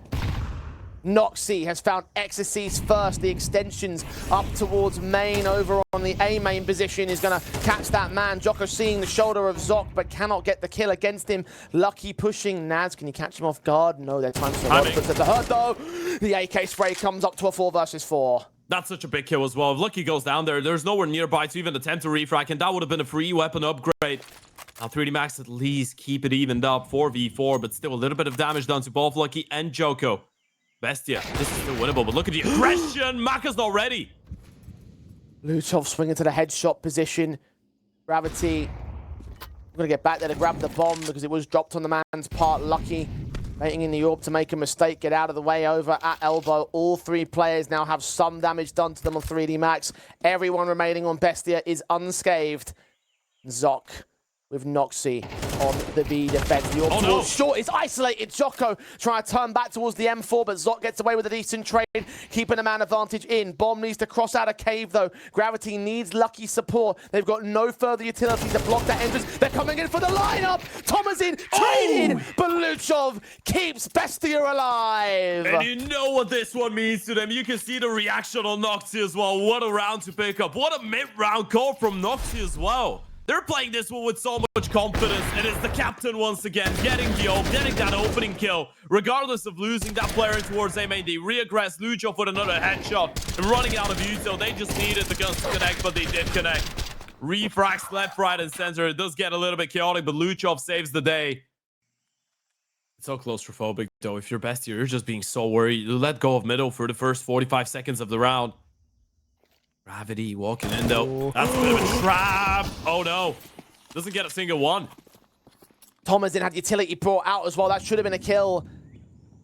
Noxy has found Exorcist first. The extensions up towards main. Over on the A main position is going to catch that man. Jocko seeing the shoulder of Zoc, but cannot get the kill against him. Lucky pushing Naz. Can you catch him off guard? No, their time's so low. Puts it to hurt though. The AK spray comes up to a 4 versus 4. That's such a big kill as well. If Lucky goes down there, there's nowhere nearby to even attempt to refract, and that would have been a free weapon upgrade. Now 3D Max at least keep it evened up. 4v4, but still a little bit of damage done to both Lucky and Joko. Bestia, this is still winnable, but look at the aggression. Maka's not ready. Luchov swinging to the headshot position. Gravity. I'm going to get back there to grab the bomb because it was dropped on the man's part. Lucky waiting in the AWP to make a mistake. Get out of the way over at elbow. All 3 players now have some damage done to them on 3D Max. Everyone remaining on Bestia is unscathed. Zoc with Noxy on the B defense. The AWP towards short is isolated. Jocko trying to turn back towards the M4, but Zoc gets away with a decent trade, keeping a man advantage in. Bomb needs to cross out a cave, though. Gravity needs Lucky support. They've got no further utility to block that entrance. They're coming in for the lineup. Thomasin traded, but Luchov keeps Bestia alive. And you know what this one means to them. You can see the reaction on Noxy as well. What a round to pick up. What a mid-round call from Noxy as well. They're playing this one with so much confidence, and it's the captain once again getting the ult, getting that opening kill. Regardless of losing that player in towards A main, they reaggress Luchov with another headshot and running out of util. They just needed the guns to connect, but they did connect. Refracts left, right, and center. It does get a little bit chaotic, but Luchov saves the day. It's so claustrophobic, though. If you're Bestia, you're just being so worried. You let go of middle for the first 45 seconds of the round. Gravity walking in though. That's a bit of a trap. Oh no. Doesn't get a single one. Thomasin had utility brought out as well. That should have been a kill.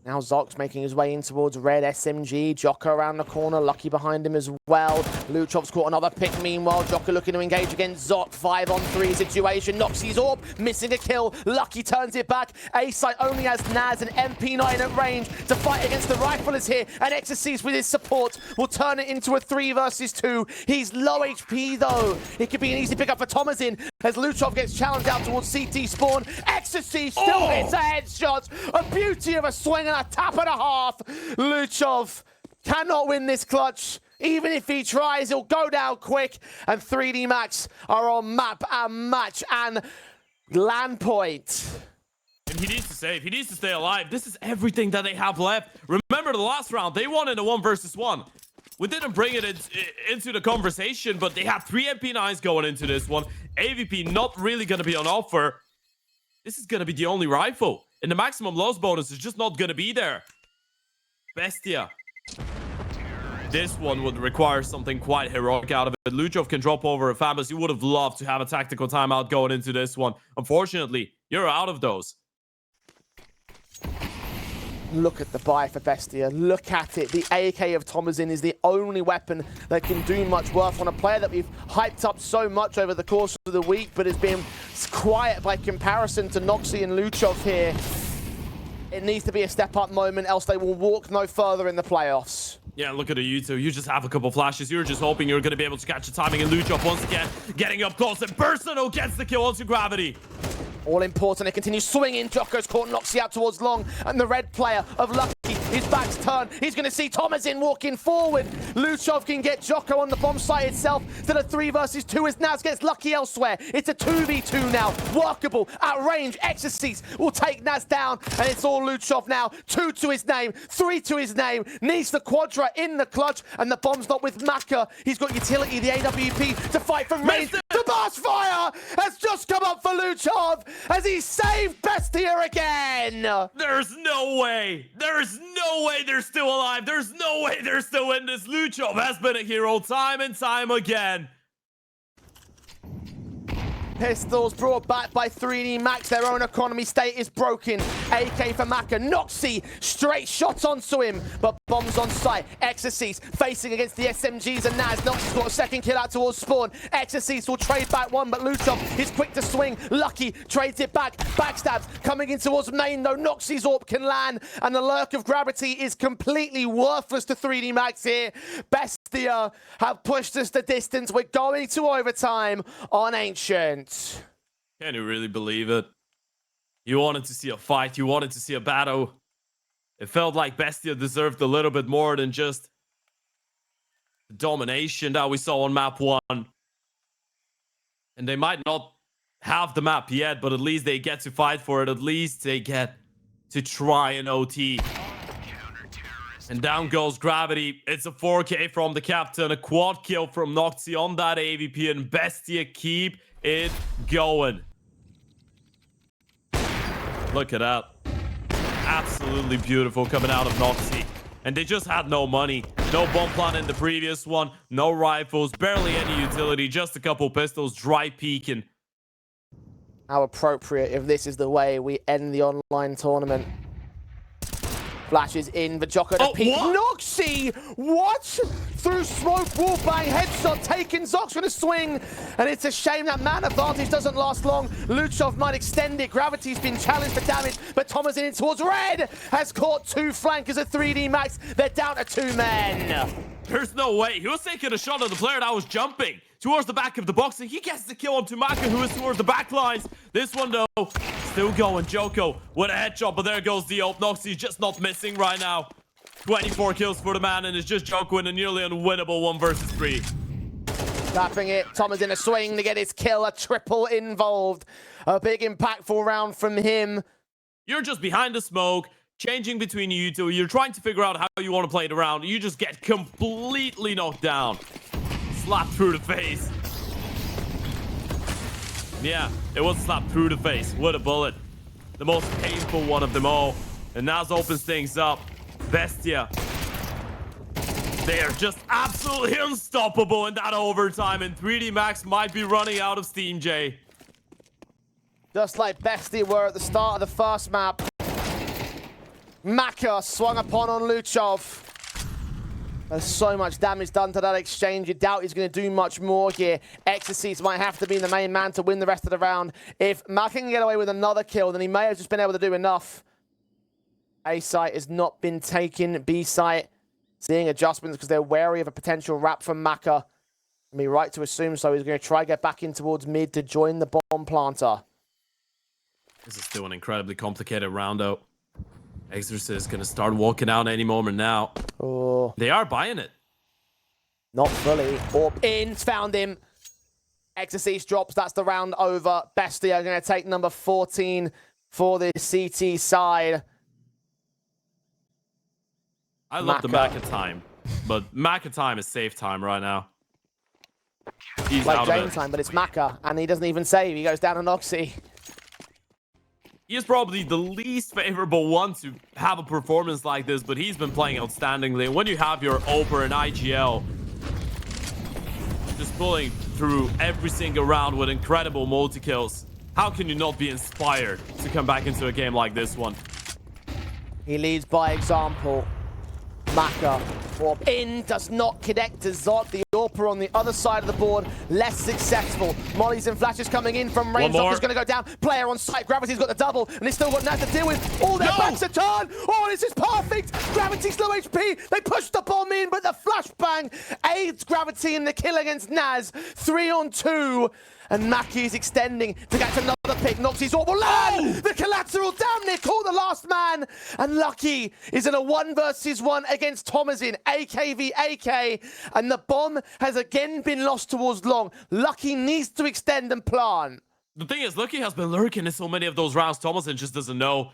Now Zoc's making his way in towards red SMG. Jocko around the corner. Lucky behind him as well. Luchov's caught another pick meanwhile. Jocko looking to engage against Zoc. 5-on-3 situation. Noxy's AWP. Missing a kill. Lucky turns it back. A-site only has Naz and MP9 at range to fight against the riflers here. And Exorcist with his support will turn it into a 3 versus 2. He's low HP though. It could be an easy pickup for Thomasin as Luchov gets challenged out towards CT spawn. Exorcist still hits a headshot. A beauty of a swing and a tap and a half. Luchov cannot win this clutch. Even if he tries, he'll go down quick. And 3D Max are on map and match and LAN point. And he needs to save. He needs to stay alive. This is everything that they have left. Remember the last round, they won in a 1 versus 1. We didn't bring it into the conversation, but they had 3 MP9s going into this one. AVP not really going to be on offer. This is going to be the only rifle. And the maximum loss bonus is just not going to be there. Bestia. This one would require something quite heroic out of it. Luchov can drop over a Fabus. You would have loved to have a tactical timeout going into this one. Unfortunately, you're out of those. Look at the buy for Bestia. Look at it. The AK of Thomasin is the only weapon that can do much work on a player that we've hyped up so much over the course of the week, but has been quiet by comparison to Noxy and Luchov here. It needs to be a step-up moment, else they will walk no further in the playoffs. Yeah, look at you two. You just have a couple flashes. You're just hoping you're going to be able to catch the timing. And Luchov once again getting up close. And Personal gets the kill onto Gravity. All important. They continue swinging. Jocko's caught Noxy out towards long. And the red player of Lucky His back's turned. He's going to see Thomasin walking forward. Luchov can get Jocko on the bomb site itself. Still a 3 versus 2 as Naz gets lucky elsewhere. It's a 2v2 now. Workable. At range. Exorcist will take Naz down. And it's all Luchov now. 2 to his name. 3 to his name. Needs the Quadra in the clutch. And the bomb's not with Maka. He's got utility, the AWP, to fight from range. The burst fire has just come up for Luchov as he saved Bestia again. There's no way. There's no way they're still alive. There's no way they're still in this. Luchov has been a hero time and time again. Pistols brought back by 3D Max. Their own economy state is broken. AK for Maka. Noxy straight shots onto him, but bombs on site. Exorcist facing against the SMGs and Naz. Noxy's got a second kill out towards spawn. Exorcist will trade back one, but Luchov is quick to swing. Lucky trades it back. Backstabs coming in towards main though. Noxy's AWP can land, and the lurk of gravity is completely worthless to 3D Max here. Bestia have pushed us the distance. We're going to overtime on Ancient. Can you really believe it? You wanted to see a fight. You wanted to see a battle. It felt like Bestia deserved a little bit more than just the domination that we saw on map 1. And they might not have the map yet, but at least they get to fight for it. At least they get to try an OT. And down goes Gravity. It's a 4K from the captain. A quad kill from Noxy on that AVP. And Bestia keep it going. Look at that. Absolutely beautiful coming out of Noxy. And they just had no money. No bomb plant in the previous one. No rifles. Barely any utility. Just a couple pistols. Dry peeking. How appropriate if this is the way we end the online tournament. Flashes in for Jocko to peek. Noxy! What? Through smoke, wallbang, headshot taken. Zoc's gonna swing. And it's a shame that man advantage doesn't last long. Luchov might extend it. Gravity's been challenged for damage, but Thomas in towards red has caught 2 flankers at 3D Max. They're down to 2 men. There's no way. He was taking a shot at the player that was jumping towards the back of the box, and he gets the kill onto Maka, who is towards the back lines. This one, though, still going. Joko with a headshot, but there goes the ult. Noxy just not missing right now. 24 kills for the man, and it's just Joko in a nearly unwinnable 1 versus 3. Tapping it. Thomas in a swing to get his kill. A triple involved. A big impactful round from him. You're just behind the smoke, changing between you two. You're trying to figure out how you want to play it around. You just get completely knocked down. Slapped through the face. Yeah, it was slapped through the face with a bullet. The most painful one of them all. And Naz opens things up. Bestia. They are just absolutely unstoppable in that overtime. And 3D Max might be running out of steam, Jay. Just like Bestia were at the start of the first map. Maka swung upon on Luchov. There's so much damage done to that exchange. You doubt he's going to do much more here. Exorcist might have to be the main man to win the rest of the round. If Maka can get away with another kill, then he may have just been able to do enough. A site has not been taken. B site seeing adjustments because they're wary of a potential wrap from Maka. I mean, right to assume so. He's going to try to get back in towards mid to join the bomb planter. This is still an incredibly complicated round, though. Exorcist is going to start walking out any moment now. Oh. They are buying it. Not fully. Orb in. Found him. Exorcist drops. That's the round over. Bestia going to take number 14 for the CT side. I love the Maka time, but Maka time is safe time right now. He's like out Jane of it. time, but it's Maka, and he doesn't even save. He goes down to Noxy. He is probably the least favorable one to have a performance like this, but he's been playing outstandingly. And when you have your Oper and IGL just pulling through every single round with incredible multi-kills, how can you not be inspired to come back into a game like this one? He leads by example. Maka Warp in, does not connect to Zot. The Orpa on the other side of the board, less successful. Mollies and flashes coming in from range. Zot is going to go down. Player on site. Gravity's got the double, and he's still got Naz to deal with. All their backs are turned. Oh, this is perfect. Gravity's low HP. They push the bomb in, but the flashbang aids Gravity in the kill against Naz. 3 on 2. And Maki is extending to get another pick. Noxie's orbital land. The collateral down there. Caught the last man. And Lucky is in a 1 versus 1 against Thomasin. AK v AK. And the bomb has again been lost towards long. Lucky needs to extend and plant. The thing is, Lucky has been lurking in so many of those rounds. Thomasin just doesn't know.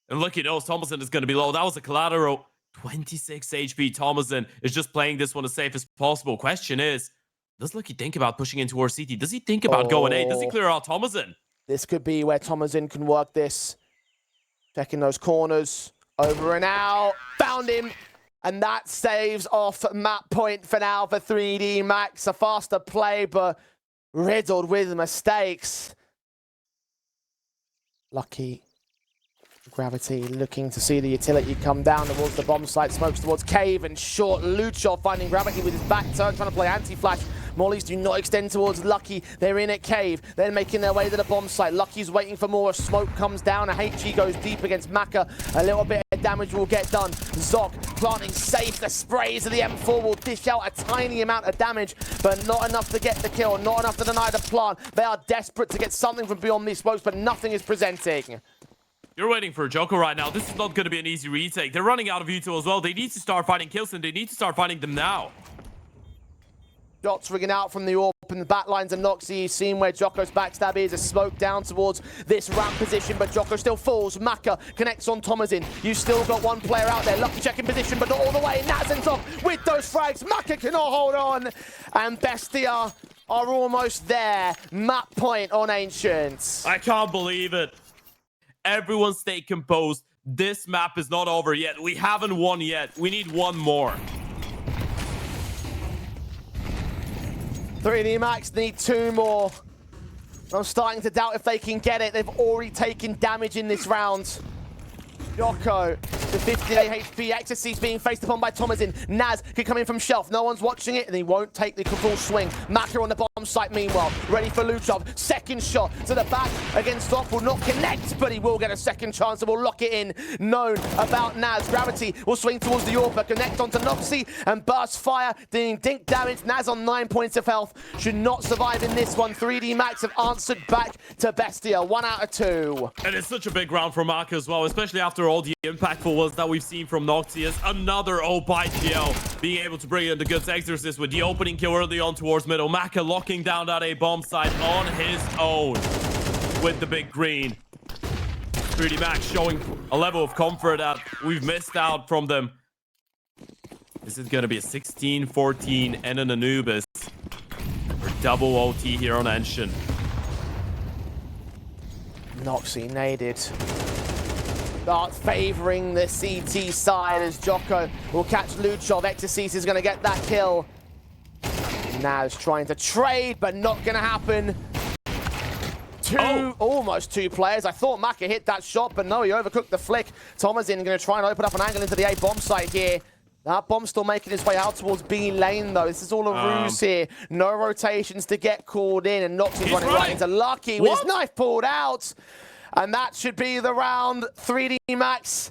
And Lucky knows Thomasin is going to be low. That was a collateral. 26 HP. Thomasin is just playing this one as safe as possible. Question is, does Lucky think about pushing in towards CT? Does he think about going A? Does he clear out Thomasin? This could be where Thomasin can work this. Checking those corners. Over and out. Found him. And that saves off map point for now for 3D Max. A faster play, but riddled with mistakes. Lucky. Gravity looking to see the utility come down towards the bomb site. Smokes towards Cave and short. Luchov finding Gravity with his back turn, trying to play anti-flash. Mollies do not extend towards Lucky. They're in at Cave. They're making their way to the bomb site. Lucky's waiting for more. Smoke comes down. A HG goes deep against Maka. A little bit of damage will get done. Zok planting safe. The sprays of the M4 will dish out a tiny amount of damage, but not enough to get the kill. Not enough to deny the plant. They are desperate to get something from beyond these smokes, but nothing is presenting. You're waiting for a Joko right now. This is not going to be an easy retake. They're running out of util as well. They need to start finding kills, and they need to start finding them now. Shots rigging out from the AWP and the back lines of Noxie. You've seen where Joko's backstab is. A smoke down towards this ramp position, but Joko still falls. Maka connects on Thomasin. You've still got one player out there. Lucky checking position, but not all the way. Naz and Top with those frags. Maka cannot hold on. And Bestia are almost there. Map point on Ancients. I can't believe it. Everyone stay composed. This map is not over yet. We haven't won yet. We need one more. 3D Max need 2 more. I'm starting to doubt if they can get it. They've already taken damage in this round. Joko, the 58 HP. Ecstasy's being faced upon by Thomasin. Naz can come in from shelf. No one's watching it, and he won't take the full swing. Maka on the bomb site, meanwhile, ready for Luchov. Second shot to the back against Doc. Will not connect, but he will get a second chance and will lock it in. Known about Naz. Gravity will swing towards the Orpa, connect onto Noxie, and burst fire, dealing dink damage. Naz on 9 points of health. Should not survive in this one. 3D Max have answered back to Bestia. 1 out of 2. And it's such a big round for Maka as well, especially after all the impactful ones that we've seen from Noxie. As another O by GL being able to bring in the goods. Exorcist with the opening kill early on towards middle. Maka locking down that A bomb site on his own with the big green. 3D Max showing a level of comfort that we've missed out from them. This is going to be a 16-14 and an Anubis for double OT here on Ancient. Noxie naded. Start favoring the CT side as Joko will catch Luchov. Ecstasy's is going to get that kill. Naz trying to trade, but not going to happen. Almost 2 players. I thought Maka hit that shot, but no, he overcooked the flick. Thomasin going to try and open up an angle into the A bomb site here. That bomb's still making its way out towards B lane, though. This is all a ruse here. No rotations to get called in, and Noxie's running right into Lucky with his knife pulled out. And that should be the round. 3D Max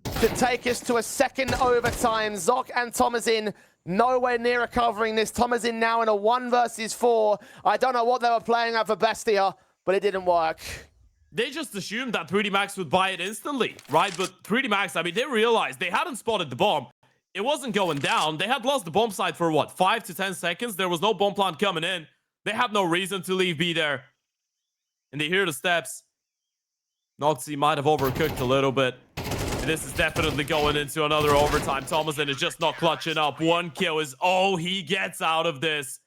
to take us to a second overtime. Zok and Thomasin nowhere near recovering this. Thomasin now in a 1 versus 4. I don't know what they were playing at for Bestia, but it didn't work. They just assumed that 3D Max would buy it instantly, right? But 3D Max, I mean, they realized they hadn't spotted the bomb. It wasn't going down. They had lost the bomb site for, what, 5 to 10 seconds? There was no bomb plant coming in. They had no reason to leave B there. And they hear the steps. Noxie might have overcooked a little bit. And this is definitely going into another overtime. Thomasin is just not clutching up. 1 kill is all he gets out of this.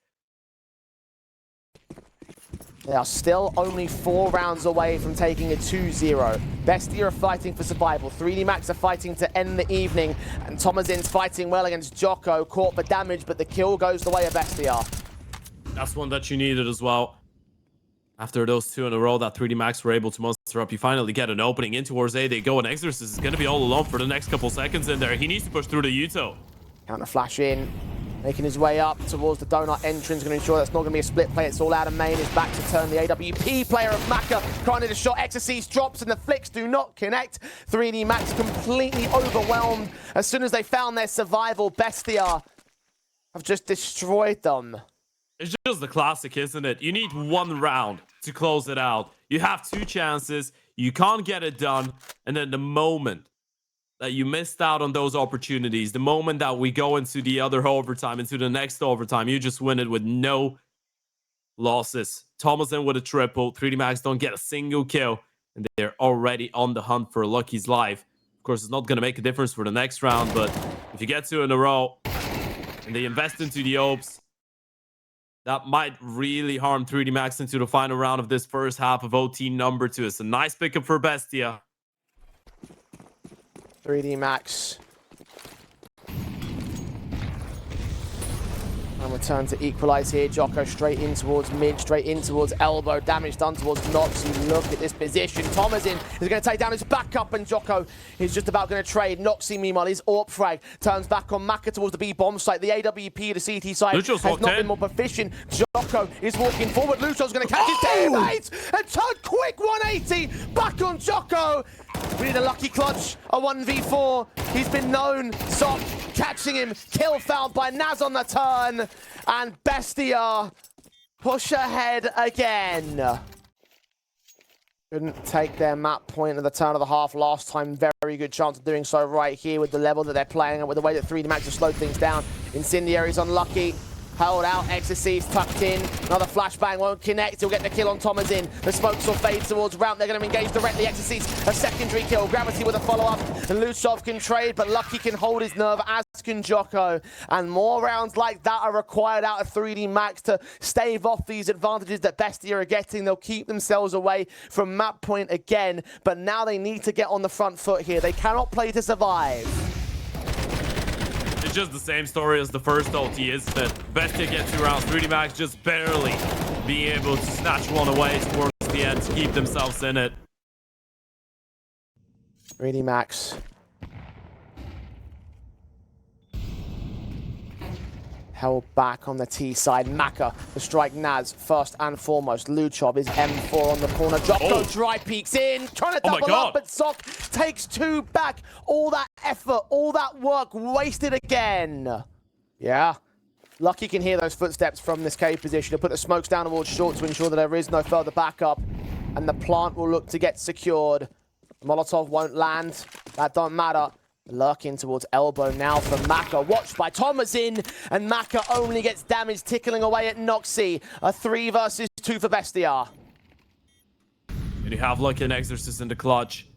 They are still only 4 rounds away from taking a 2-0. Bestia are fighting for survival. 3D Max are fighting to end the evening. And Thomasin's fighting well against Joko. Caught for damage, but the kill goes the way of Bestia. That's one that you needed as well. After those 2 in a row that 3D Max were able to muster up, you finally get an opening in towards A. They go, and Exorcist is going to be all alone for the next couple seconds in there. He needs to push through the util. Counter flash in, making his way up towards the donut entrance, going to ensure that's not going to be a split play. It's all out of main. Is back to turn the AWP player of Maka. Can't hit a shot. Exorcise drops and the flicks do not connect. 3D Max completely overwhelmed. As soon as they found their survival, Bestia have just destroyed them. It's just the classic, isn't it? You need one round to close it out. You have 2 chances. You can't get it done. And then the moment that you missed out on those opportunities, the moment that we go into the other overtime, into the next overtime, you just win it with no losses. Thomasin with a triple. 3D Max don't get a single kill. And they're already on the hunt for Lucky's life. Of course, it's not going to make a difference for the next round. But if you get 2 in a row and they invest into the Opes, that might really harm 3D Max into the final round of this first half of OT number 2. It's a nice pickup for Bestia. 3D Max. And return to equalize here. Jocko straight in towards mid, straight in towards elbow. Damage done towards Noxy. Look at this position. Thomasin is going to take down his backup, and Jocko is just about going to trade. Noxy, meanwhile, his AWP frag turns back on Maka towards the B bomb site. The AWP, the CT side, Lucho's has not been more proficient. Jocko is walking forward. Lucho's going to catch his teammates and turn quick 180 back on Jocko. We need a lucky clutch, a 1v4. He's been known. Zoc catching him. Kill found by Naz on the turn. And Bestia push ahead again. Couldn't take their map point at the turn of the half last time. Very good chance of doing so right here with the level that they're playing and with the way that 3D Max has slowed things down. Incendiary's unlucky. Held out, Exorcise tucked in. Another flashbang won't connect. He'll get the kill on Thomasin. The smokes will fade towards Ramp. They're going to engage directly. Exorcise, a secondary kill. Gravity with a follow-up. And Luchov can trade, but Lucky can hold his nerve, as can Jocko. And more rounds like that are required out of 3D Max to stave off these advantages that Bestia are getting. They'll keep themselves away from map point again, but now they need to get on the front foot here. They cannot play to survive. It's just the same story as the first ulti, isn't it? Bestia gets 2 rounds, 3D Max just barely being able to snatch one away towards the end to keep themselves in it. 3D Max. Held back on the T side. Maka to strike Naz first and foremost. Luchov is M4 on the corner. Jocko dry peeks in, trying to double up, but Zoc takes 2 back. All that effort, all that work wasted again. Yeah. Lucky can hear those footsteps from this cave position. He'll put the smokes down towards short to ensure that there is no further backup. And the plant will look to get secured. Molotov won't land. That don't matter. Lurking towards elbow now for Maka. Watched by Thomasin. And Maka only gets damage tickling away at Noxy. A 3 versus 2 for Bestia. And you have Lucky and Exorcist in the clutch.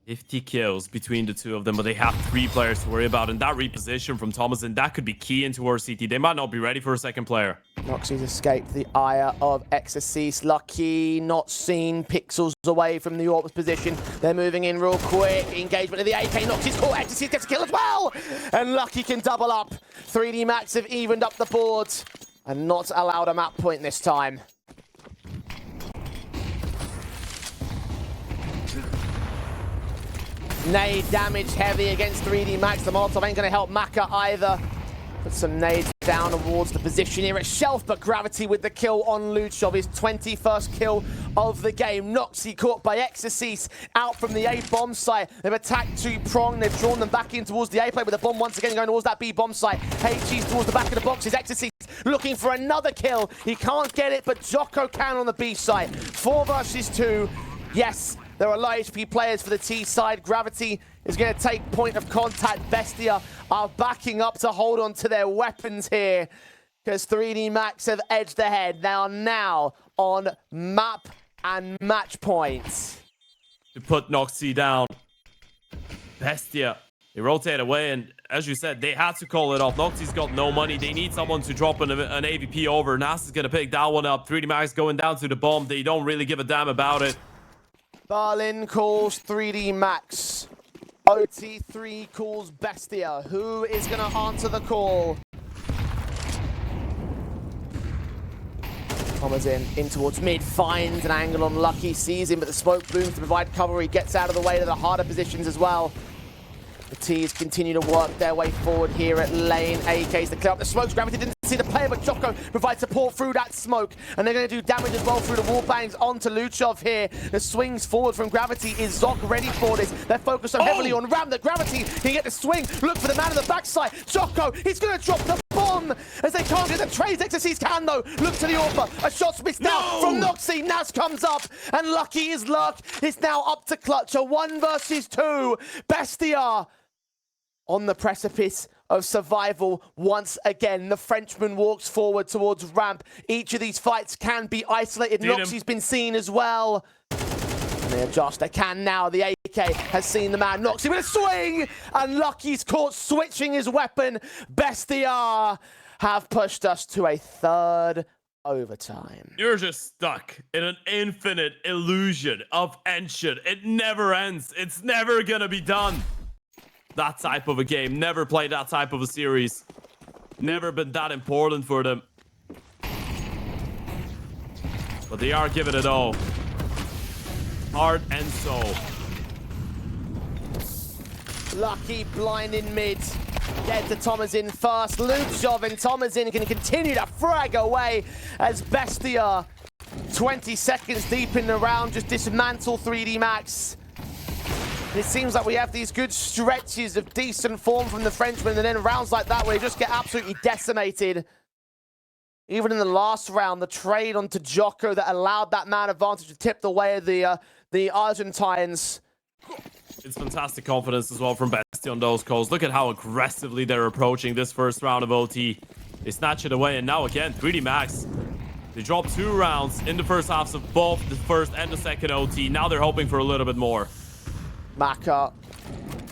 50 kills between the 2 of them, but they have 3 players to worry about. And that reposition from Thomasin, that could be key into our CT. They might not be ready for a second player. Noxy's escaped the ire of Exorcist. Lucky, not seen. Pixels away from the AWP's position. They're moving in real quick. Engagement of the AK. Noxy's caught. Exorcist gets a kill as well. And Lucky can double up. 3D Max have evened up the boards and not allowed a map point this time. Nade damage heavy against 3D Max. The Molotov ain't going to help Maka either. Put some nades down towards the position here at Shelf, but Gravity with the kill on Luchov. His 21st kill of the game. Noxy caught by Exorcise out from the A bomb site. They've attacked 2-prong. They've drawn them back in towards the A play with the bomb once again going towards that B bomb site. HG's towards the back of the boxes. Exorcise looking for another kill. He can't get it, but Jocko can on the B site. 4 versus 2. Yes. There are low HP players for the T side. Gravity is going to take point of contact. Bestia are backing up to hold on to their weapons here because 3D Max have edged ahead. They are now on map and match points. To put Noxy down, Bestia, they rotate away, and as you said, they had to call it off. Noxy's got no money. They need someone to drop an AVP over. Nas is going to pick that one up. 3D Max going down to the bomb. They don't really give a damn about it. Berlin calls 3D Max. OT3 calls Bestia. Who is going to answer the call? Thomasin in towards mid, finds an angle on Lucky, sees him, but the smoke booms to provide cover. He gets out of the way to the harder positions as well. The T's continue to work their way forward here at lane. AK's to clear up the smokes. Gravity didn't see the player, but Jocko provides support through that smoke. And they're going to do damage as well through the wall bangs onto Luchov here. The swings forward from Gravity. Is Zoc ready for this? They're focused so heavily on Ram that Gravity can get the swing. Look for the man on the backside. Jocko, he's going to drop the bomb as they can't get the trades. XSCs can though. Look to the offer. A shot's missed out from Noxy. Naz comes up and Lucky is Luck. It's now up to Clutch. A 1 versus 2. Bestia on the precipice of survival once again. The Frenchman walks forward towards ramp. Each of these fights can be isolated. Noxy's been seen as well. And they adjust. They can now. The AK has seen the man. Noxy with a swing. And Lucky's caught switching his weapon. Bestia have pushed us to a 3rd overtime. You're just stuck in an infinite illusion of Ancient. It never ends. It's never gonna be done. That type of a game. Never played that type of a series. Never been that important for them. But they are giving it all. Heart and soul. Lucky blind in mid. Dead to Tomazin first. Luchov and Tomazin can continue to frag away as Bestia, 20 seconds deep in the round, just dismantle 3D Max. It seems like we have these good stretches of decent form from the Frenchman, and then rounds like that where they just get absolutely decimated. Even in the last round, the trade onto Jocko that allowed that man advantage to tip the way of the Argentines. It's fantastic confidence as well from Bestia on those calls. Look at how aggressively they're approaching this first round of OT. They snatch it away, and now again, 3D Max. They dropped 2 rounds in the first halves of both the first and the second OT. Now they're hoping for a little bit more. Maka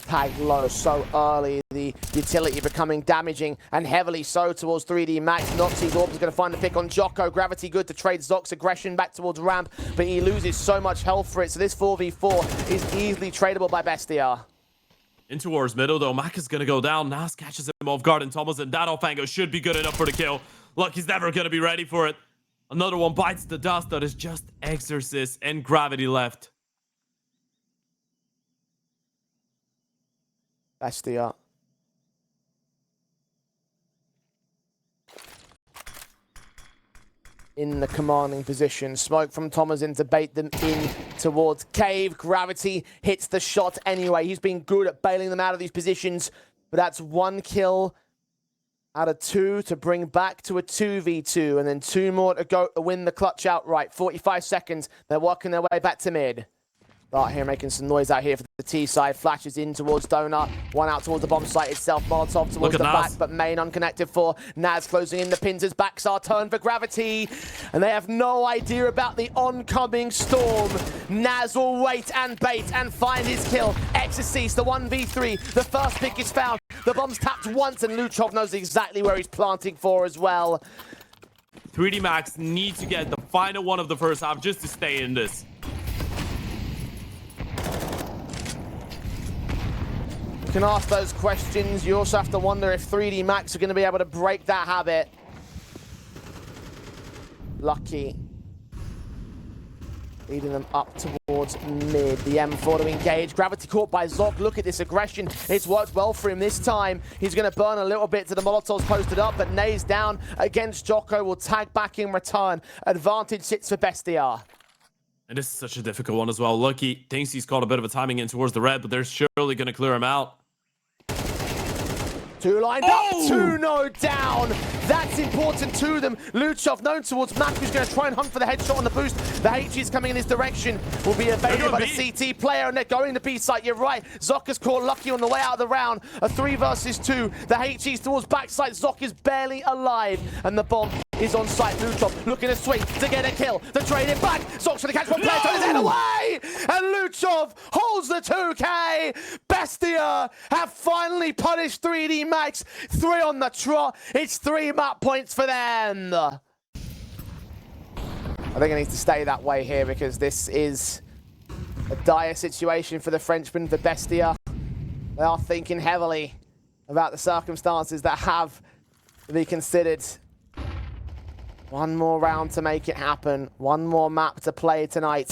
tagged low so early, the utility becoming damaging and heavily so towards 3D Max. Noxy's Orb is going to find the pick on Jocko. Gravity good to trade Zoc's aggression back towards ramp, but he loses so much health for it, so this 4v4 is easily tradable by Bestia. In towards middle though, Mac is going to go down. Nas catches him off guard, and Thomas and that off angle should be good enough for the kill. Look, he's never going to be ready for it. Another one bites the dust. That is just Exorcist and Gravity left. Bestia. In the commanding position. Smoke from Tomazin to bait them in towards Cave. Gravity hits the shot anyway. He's been good at bailing them out of these positions, but that's 1 kill out of 2 to bring back to a 2v2, and then 2 more to go to win the clutch outright. 45 seconds. They're working their way back to mid. Dart here making some noise out here for the T side. Flashes in towards Donut. 1 out towards the bomb site itself. Molotov towards the back, but main unconnected for Naz closing in the pins as backs are turned for Gravity. And they have no idea about the oncoming storm. Naz will wait and bait and find his kill. Exorcist, the 1v3. The first pick is found. The bomb's tapped once, and Luchov knows exactly where he's planting for as well. 3D Max need to get the final one of the first half just to stay in this. You can ask those questions. You also have to wonder if 3D Max are going to be able to break that habit. Lucky. Leading them up towards mid. The M4 to engage. Gravity caught by Zoc. Look at this aggression. It's worked well for him this time. He's going to burn a little bit to the Molotovs posted up, but Nays down against Jocko will tag back in return. Advantage sits for Bestia. And this is such a difficult one as well. Lucky thinks he's caught a bit of a timing in towards the red, but they're surely going to clear him out. 2 lined up, 2 no down. That's important to them. Luchov known towards Mac, who's going to try and hunt for the headshot on the boost. The HG is coming in his direction. Will be evaded by the CT player, and they're going to B site. You're right. Zoc has caught Lucky on the way out of the round. A 3 versus 2. The HG's towards backside. Zoc is barely alive, and the bomb is on site. Luchov looking to sweep to get a kill. To trade it back. Zoc's going to catch one player, turn his head away, and Luchov holds the 2K. Bestia have finally punished 3D Max. 3 on the trot. It's 3 map points for them. I think it needs to stay that way here because this is a dire situation for the Frenchman, for Bestia. They are thinking heavily about the circumstances that have to be considered. One more round to make it happen. One more map to play tonight.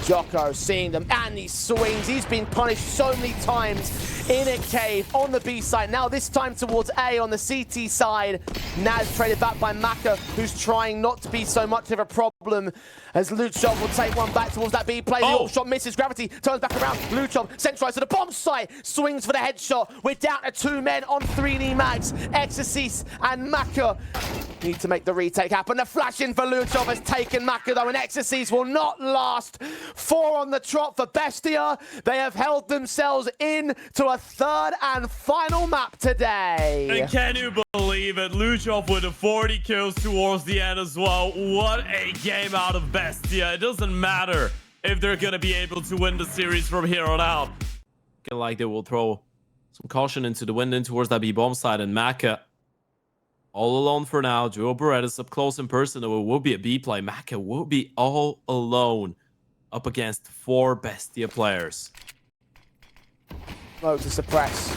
Jocko seeing them, and he swings. He's been punished so many times in a cave on the B side. Now this time towards A on the CT side. Naz traded back by Maka, who's trying not to be so much of a problem as Luchov will take one back towards that B play. The AWP shot misses, Gravity turns back around. Luchov centralized to the bomb site, swings for the headshot. We're down to 2 men on 3D Max. Exorcist and Maka need to make the retake happen. The flash in for Luchov has taken Maka though, and Exorcist will not last. 4 on the trot for Bestia. They have held themselves in to a third and final map today. And can you believe it? Luchov with the 40 kills towards the end as well. What a game out of Bestia. It doesn't matter if they're going to be able to win the series from here on out. Feel like they will throw some caution into the wind in towards that B bomb side, and Maka all alone for now. Joe Berettas up close and personal. It will be a B play. Maka will be all alone up against 4 Bestia players. Smoke to suppress.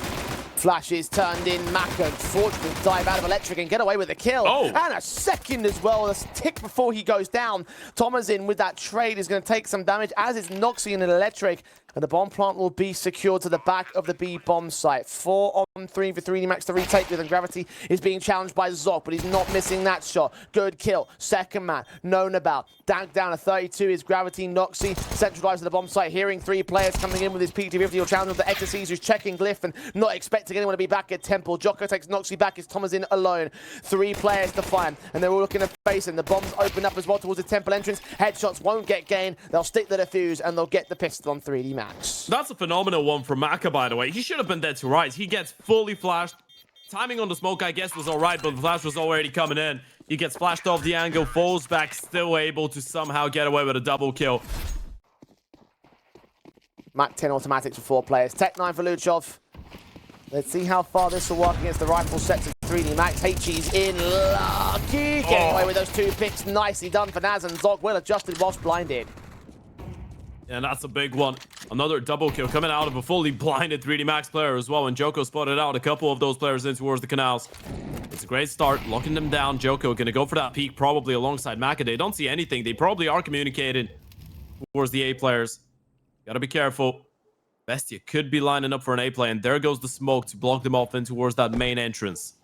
Flashes turned in. Maka fortunately dive out of electric and get away with a kill. And a second as well. A tick before he goes down. Thomasin with that trade is going to take some damage, as is Noxy in an electric. And the bomb plant will be secured to the back of the B bomb site. 4 on 3 for 3D Max to retake with, and Gravity is being challenged by Zok, but he's not missing that shot. Good kill. Second man, known about. Dank down to 32 is Gravity. Noxy centralized to the bomb site, hearing 3 players coming in with his PT-50. He'll challenge the Exorcist, who's checking Glyph and not expecting anyone to be back at Temple. Jocko takes Noxy back as Thomasin alone. 3 players to find, and they're all looking to face him. The bombs open up as well towards the Temple entrance. Headshots won't get gain. They'll stick the defuse, and they'll get the pistol on 3D Max. That's a phenomenal one from Maka, by the way. He should have been dead to rights. He gets fully flashed. Timing on the smoke, I guess, was all right, but the flash was already coming in. He gets flashed off the angle, falls back, still able to somehow get away with a double kill. Mach 10 automatics for 4 players. Tech 9 for Luchov. Let's see how far this will work against the rifle sets of 3D Max. HE's in. Lucky. Getting away with those 2 picks. Nicely done for Naz, and Zog well adjusted whilst blinded. And that's a big one. Another double kill coming out of a fully blinded 3D Max player as well. And Joko spotted out a couple of those players in towards the canals. It's a great start, locking them down. Joko going to go for that peak, probably alongside Maka. They don't see anything. They probably are communicating towards the A players. Gotta be careful. Bestia could be lining up for an A play, and there goes the smoke to block them off in towards that main entrance.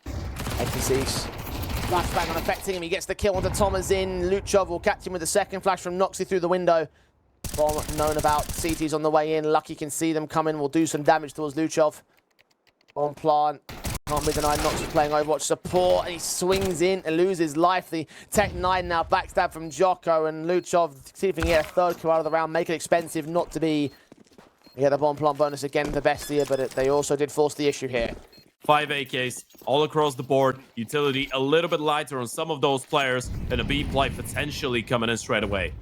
Exorcist. Flashbang on affecting him. He gets the kill onto Thomasin. Luchov will catch him with the second flash from Noxy through the window. Bomb known about. CT's on the way in. Lucky can see them coming. Will do some damage towards Luchov. Bomb plant. Can't be denied. Noxy playing Overwatch support. And he swings in and loses life. The Tech 9 now backstab from Jocko. And Luchov see if he can get a 3rd kill out of the round. Make it expensive not to be. You get the bomb plant bonus again for Bestia, but they also did force the issue here. 5 AKs all across the board. Utility a little bit lighter on some of those players, and a B play potentially coming in straight away.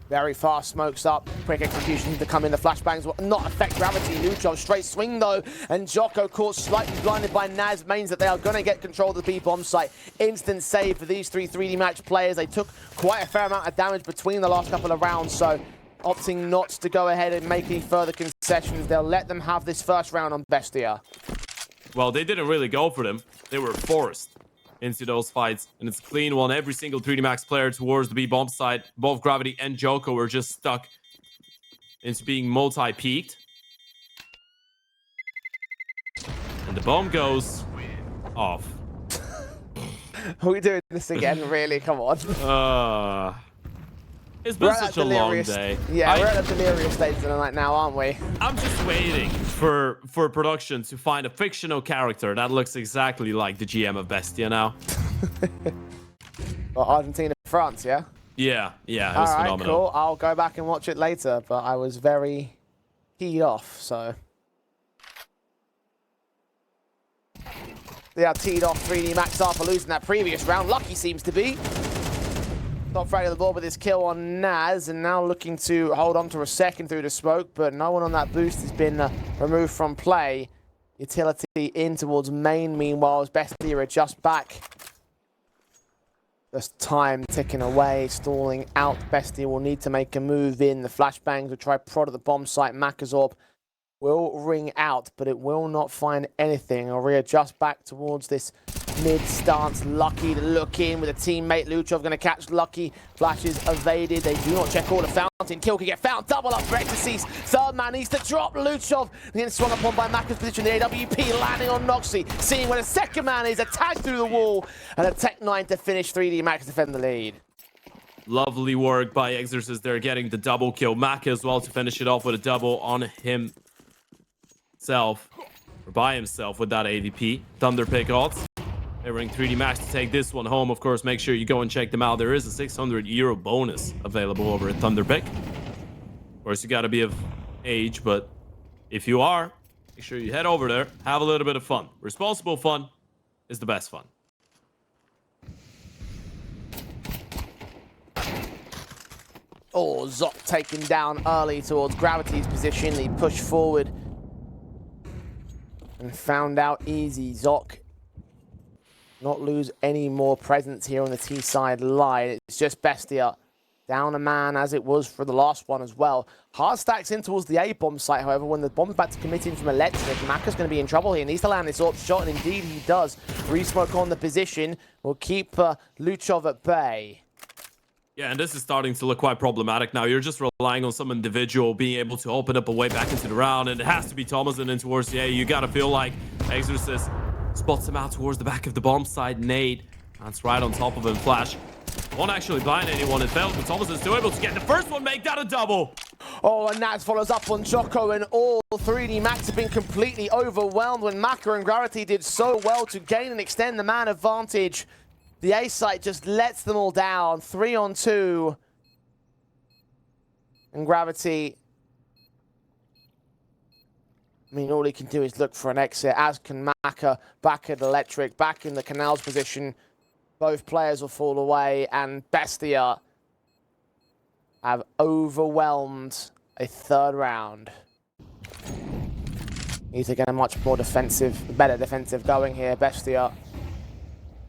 Very fast smokes up. Quick execution to come in. The flashbangs will not affect Gravity. Luchov straight swing though, and Jocko caught slightly blinded by Naz means that they are going to get control of the B bomb site. Instant save for these 3 3D Match players. They took quite a fair amount of damage between the last couple of rounds, so opting not to go ahead and make any further concessions. They'll let them have this first round on Bestia. Well, they didn't really go for them. They were forced into those fights, and it's a clean one. Every single 3D Max player towards the B bomb side. Both Gravity and Joko were just stuck into being multi-peaked. And the bomb goes off. Are we doing this again? Really? Come on. It's been such a long day. Yeah, we're at a delirious stage of the night now, aren't we? I'm just waiting for production to find a fictional character that looks exactly like the GM of Bestia now. Well, Argentina, France, yeah? Yeah, it was phenomenal. Cool. I'll go back and watch it later, but I was very keyed off, so. They are teed off 3D Max after losing that previous round. Lucky seems to be. Top frag of the board with his kill on Naz, and now looking to hold on to a second through the smoke, but no one on that boost has been removed from play. Utility in towards main, meanwhile, as Bestia are just back. Just time ticking away, stalling out. Bestia will need to make a move in. The flashbangs will try prod at the bomb site. Makazorb will ring out, but it will not find anything. I'll readjust back towards this mid stance. Lucky to look in with a teammate. Luchov going to catch Lucky. Flashes evaded. They do not check all the fountain. Kill can get found. Double up for Ecstasy's. Third man needs to drop. Luchov getting swung upon by Maka's position. The AWP landing on Noxy. Seeing where the second man is. A tag through the wall. And a Tech 9 to finish. 3D Max defend the lead. Lovely work by Exorcist there, getting the double kill. Maka as well to finish it off with a double on himself. Or by himself with that AVP. Thunderpick odds. Favoring 3D Max to take this one home. Of course, make sure you go and check them out. There is a €600 bonus available over at Thunderpick. Of course, you got to be of age, but if you are, make sure you head over there, have a little bit of fun. Responsible fun is the best fun. Oh, Zok taken down early towards Gravity's position. He pushed forward and found out easy. Zok not lose any more presence here on the T side line. It's just Bestia down a man as it was for the last one as well. Hard stacks in towards the A bomb site, however, when the bomb's about to commit in from Electric, Maka's going to be in trouble here. Needs to land this AWP shot, and indeed he does. Resmoke on the position will keep Luchov at bay. Yeah, and this is starting to look quite problematic now. You're just relying on some individual being able to open up a way back into the round, and it has to be Thomas and in towards the A. You gotta feel like Exorcist spots him out towards the back of the bomb side. Nade, that's right on top of him. Flash won't actually blind anyone. It fails, but Thomas is still able to get the first one, make that a double. Oh, and Naz follows up on Jocko, and all 3D Max have been completely overwhelmed when Maka and Gravity did so well to gain and extend the man advantage. The A site just lets them all down. 3-on-2. And Gravity, I mean, all he can do is look for an exit, as can Maka back at Electric, back in the Canals position. Both players will fall away, and Bestia have overwhelmed a third round. Need to get a much more defensive, better defensive going here. Bestia,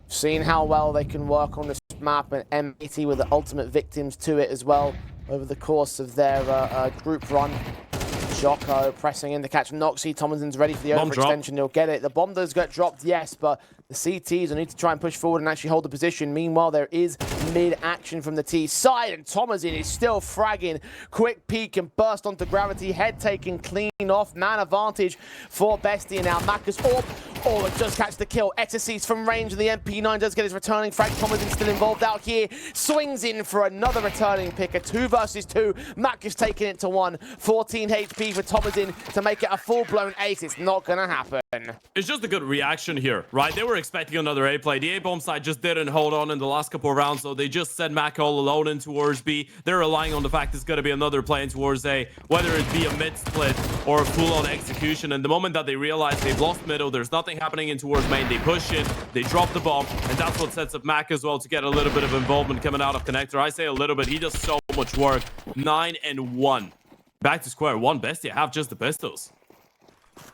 seen how well they can work on this map, and M80 with the ultimate victims to it as well over the course of their group run. Jocko pressing in to catch Noxy. Tomlinson's ready for the overextension. He'll get it. The bomb does get dropped, yes, but the CTs will need to try and push forward and actually hold the position. Meanwhile, there is mid-action from the T side, and Tomlinson is still fragging. Quick peek and burst onto Gravity. Head taken clean off. Man advantage for Bestia now. Maka's AWP. Oh, it does catch the kill. Ecstasy's from range, and the MP9 does get his returning frag. Tomlinson still involved out here. Swings in for another returning pick. A 2 versus 2. Mac is taking it to 1. 14 HP for Tomlinson to make it a full-blown ace. It's not going to happen. It's just a good reaction here, right? They were expecting another A play. The A bomb side just didn't hold on in the last couple of rounds, so they just sent Mac all alone in towards B. They're relying on the fact it's going to be another play in towards A, whether it be a mid-split or a full-on execution. And the moment that they realize they've lost middle, there's nothing happening in towards main, they push in, they drop the bomb, and that's what sets up Mac as well to get a little bit of involvement coming out of connector. I say a little bit, he does so much work. 9-1. Back to square one. Bestia have just the pistols.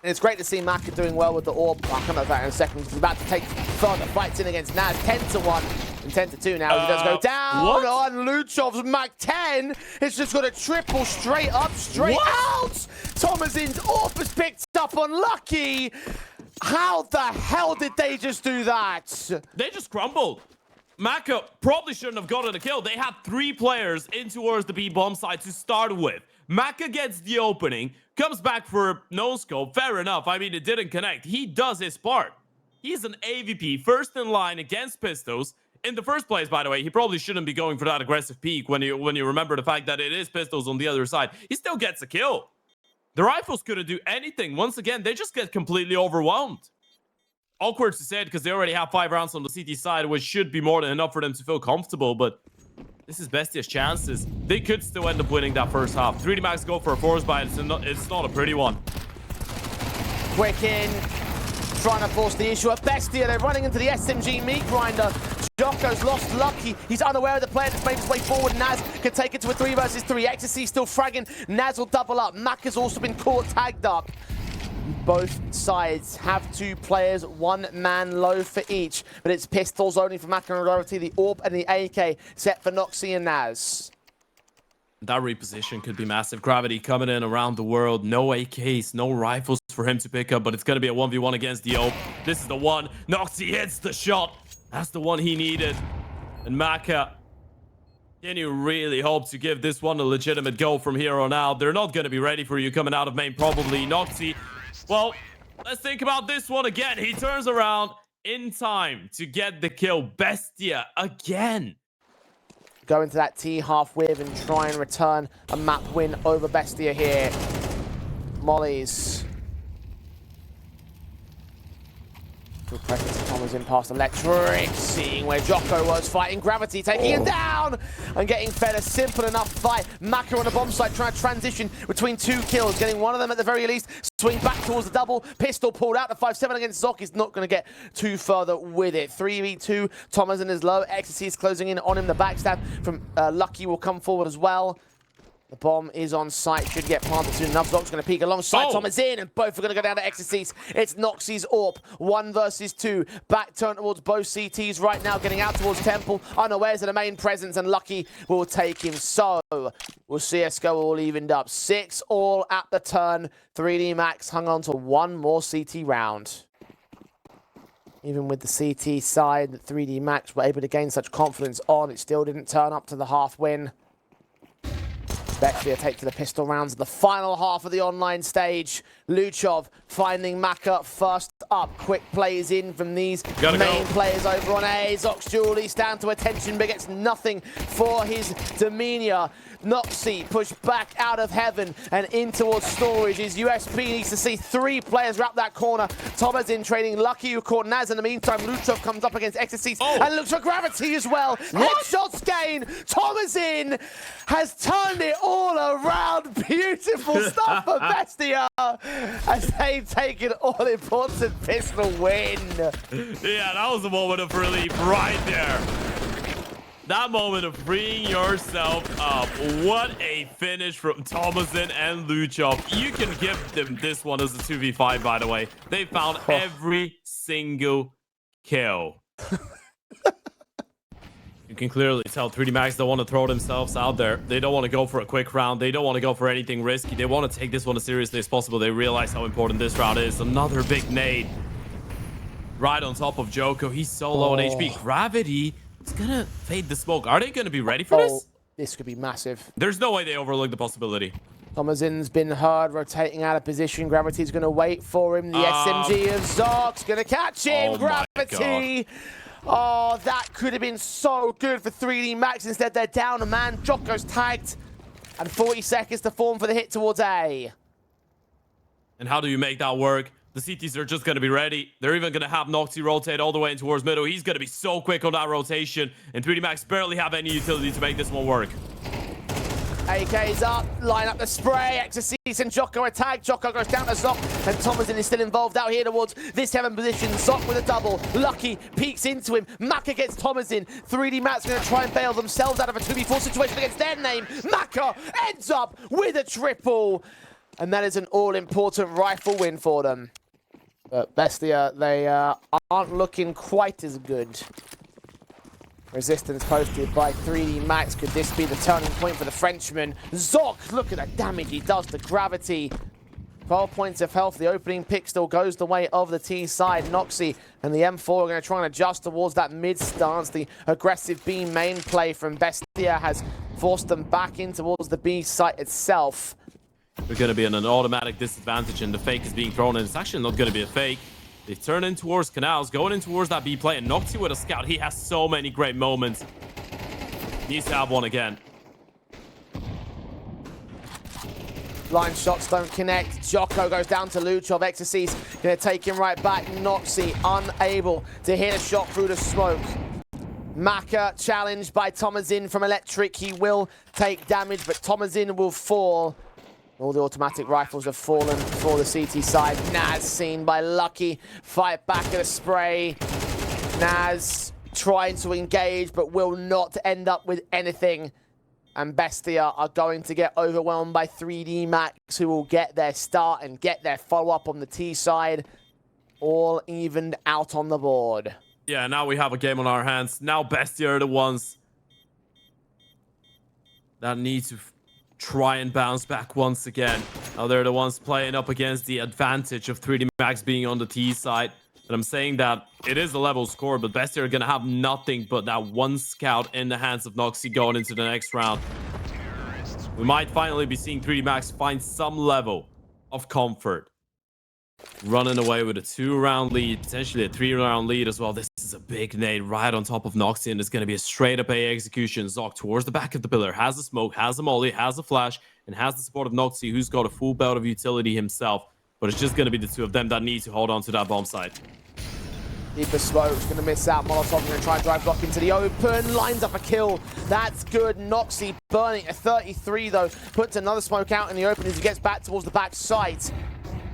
And it's great to see Maka doing well with the AWP. I'll come back to that in a second. He's about to take further fights in against Naz. 10-1 and 10-2 now. He does go down on Luchov's Mac 10. It's just got a triple straight up, straight out. Thomasin's AWP is picked up on Lucky. How the hell did they just do that? They just crumbled. Maka probably shouldn't have gotten a kill. They had 3 players in towards the B bomb side to start with. Maka gets the opening, comes back for no scope. Fair enough. I mean, it didn't connect. He does his part. He's an AVP, first in line against Pistols. In the first place, by the way, he probably shouldn't be going for that aggressive peek when you remember the fact that it is Pistols on the other side. He still gets a kill. The Rifles couldn't do anything. Once again, they just get completely overwhelmed. Awkward to say it because they already have 5 rounds on the CT side, which should be more than enough for them to feel comfortable, but this is Bestia's chances. They could still end up winning that first half. 3D Max go for a force buy. It's not a pretty one. Quick in, trying to force the issue at Bestia. They're running into the SMG meat grinder. Jocko's lost Lucky. He's unaware of the player that's made his way forward. Naz can take it to a 3 versus 3. Ecstasy still fragging. Naz will double up. Mac has also been caught tagged up. Both sides have 2 players, 1 man low for each, but it's pistols only for Mac and Gravity, the AWP and the AK set for Noxy and Naz. That reposition could be massive. Gravity coming in around the world. No AKs, no rifles for him to pick up, but it's going to be a 1v1 against the Ope. This is the one. Noxy hits the shot. That's the one he needed. And Maka, can you really hope to give this one a legitimate go from here on out? They're not going to be ready for you coming out of main, probably. Noxy, well, let's think about this one again. He turns around in time to get the kill. Bestia again. Go into that T half with and try and return a map win over Bestia here. Mollies. Good pressure to Thomas in past Electric, seeing where Jocko was fighting Gravity, taking him down and getting fed a simple enough fight. Maka on the bomb site trying to transition between 2 kills, getting one of them at the very least. Swing back towards the double, pistol pulled out. The 5-7 against Zoc is not going to get too further with it. 3v2, Thomas in his low. Ecstasy is closing in on him. The backstab from Lucky will come forward as well. The bomb is on site, should get planted soon enough. Zoc's going to peek alongside Thomas in, and both are going to go down to Ecstasies. It's Noxy's AWP, 1 versus 2. Back turn towards both CTs right now, getting out towards Temple, unawares of the main presence, and Lucky will take him. So, will CSGO all evened up. 6 all at the turn. 3D Max hung on to 1 more CT round. Even with the CT side that 3D Max were able to gain such confidence on, it still didn't turn up to the half win. Bestia take to the pistol rounds of the final half of the online stage. Luchov finding Maka first up. Quick plays in from these main players over on A. Zox Julie stand to attention but gets nothing for his demeanor. Noxy pushed back out of heaven and in towards storage. His USP needs to see 3 players wrap that corner. Thomas in trading Lucky, who caught Naz. In the meantime, Luchov comes up against Ecstasies and looks for Gravity as well. Headshots gain. Thomas in has turned it all around. Beautiful stuff for Bestia as they've taken all-important pistol win. Yeah, that was a moment of relief right there. That moment of freeing yourself up. What a finish from Thomason and Luchov. You can give them this one as a 2v5, by the way. They found every single kill. You can clearly tell 3D Max don't want to throw themselves out there. They don't want to go for a quick round. They don't want to go for anything risky. They want to take this one as seriously as possible. They realize how important this round is. Another big nade. Right on top of Joko. He's so low on HP. Gravity is going to fade the smoke. Are they going to be ready for this? This could be massive. There's no way they overlook the possibility. Thomasin's been heard, rotating out of position. Gravity's going to wait for him. The SMG of Zoc's going to catch him. Gravity. Oh, that could have been so good for 3D Max. Instead, they're down a man. Jocko's tagged. And 40 seconds to form for the hit towards A. And how do you make that work? The CTs are just going to be ready. They're even going to have Noxy rotate all the way in towards middle. He's going to be so quick on that rotation. And 3D Max barely have any utility to make this one work. AK's up, line up the spray, Ecstasies and Jocko attack. Jocko goes down to Zoc, and Thomasin is still involved out here towards this heaven position. Zoc with a double, Lucky peeks into him. Maka gets Thomasin. 3D Max going to try and bail themselves out of a 2v4 situation against their name. Maka ends up with a triple, and that is an all-important rifle win for them. But Bestia, they aren't looking quite as good. Resistance posted by 3D Max. Could this be the turning point for the Frenchman? Zoc, look at the damage he does to Gravity. 12 points of health. The opening pick still goes the way of the T side. Noxy and the M4 are going to try and adjust towards that mid stance. The aggressive B main play from Bestia has forced them back in towards the B site itself. They're going to be in an automatic disadvantage, and the fake is being thrown, and it's actually not going to be a fake. They turn in towards Canals, going in towards that B play, and Noxy with a scout. He has so many great moments. Needs to have one again. Line shots don't connect. Jocko goes down to Luchov. Ecstasies going to take him right back. Noxy unable to hit a shot through the smoke. Maka challenged by Thomasin from Electric. He will take damage, but Thomasin will fall. All the automatic rifles have fallen for the CT side. Naz seen by Lucky. Fight back at a spray. Naz trying to engage, but will not end up with anything. And Bestia are going to get overwhelmed by 3D Max, who will get their start and get their follow-up on the T side. All evened out on the board. Yeah, now we have a game on our hands. Now Bestia are the ones that need to try and bounce back once again. Now they're the ones playing up against the advantage of 3D Max being on the T side. And I'm saying that it is a level score, but Bestia are going to have nothing but that one scout in the hands of NOXI going into the next round. We might finally be seeing 3D Max find some level of comfort. Running away with a 2-round lead, potentially a 3-round lead as well. This is a big nade right on top of NOXI, and it's going to be a straight-up A execution. Zoc towards the back of the pillar, has a smoke, has a molly, has a flash, and has the support of NOXI, who's got a full belt of utility himself. But it's just going to be the two of them that need to hold on to that bomb site. Deeper smoke's going to miss out. MongolZ going to try and drive block into the open. Lines up a kill. That's good. NOXI burning at 33, though. Puts another smoke out in the open as he gets back towards the back site.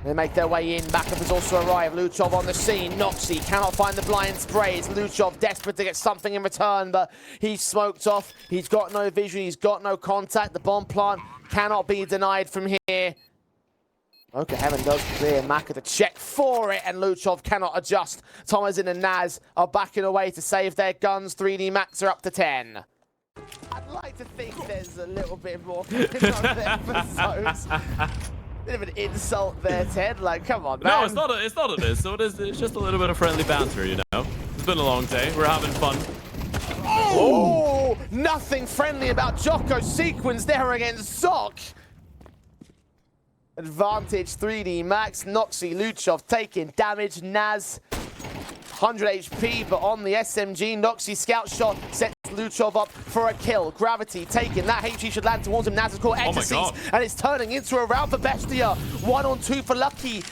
They make their way in. Backup has also arrived. Luchov on the scene. NOXI cannot find the blind sprays. Luchov desperate to get something in return, but he's smoked off. He's got no vision. He's got no contact. The bomb plant cannot be denied from here. Okay, Heaven does clear. Maka to check for it, and Luchov cannot adjust. Thomasin and Naz are backing away to save their guns. 3D Max are up to 10. I'd like to think there's a little bit more going on there for Zoes. Bit of an insult there, Ted. Like, come on, man. No, it's not an insult. It's just a little bit of friendly banter, you know? It's been a long day. We're having fun. Oh! Nothing friendly about Jocko's sequence there against Zoc. Advantage 3D Max. NOXI, Luchov taking damage. Naz, 100 HP, but on the SMG. NOXI scout shot sets Luchov up for a kill. Gravity taking that. HE should land towards him. Naz has caught Ecstasies, and it's turning into a round for Bestia. 1-on-2 for Lucky.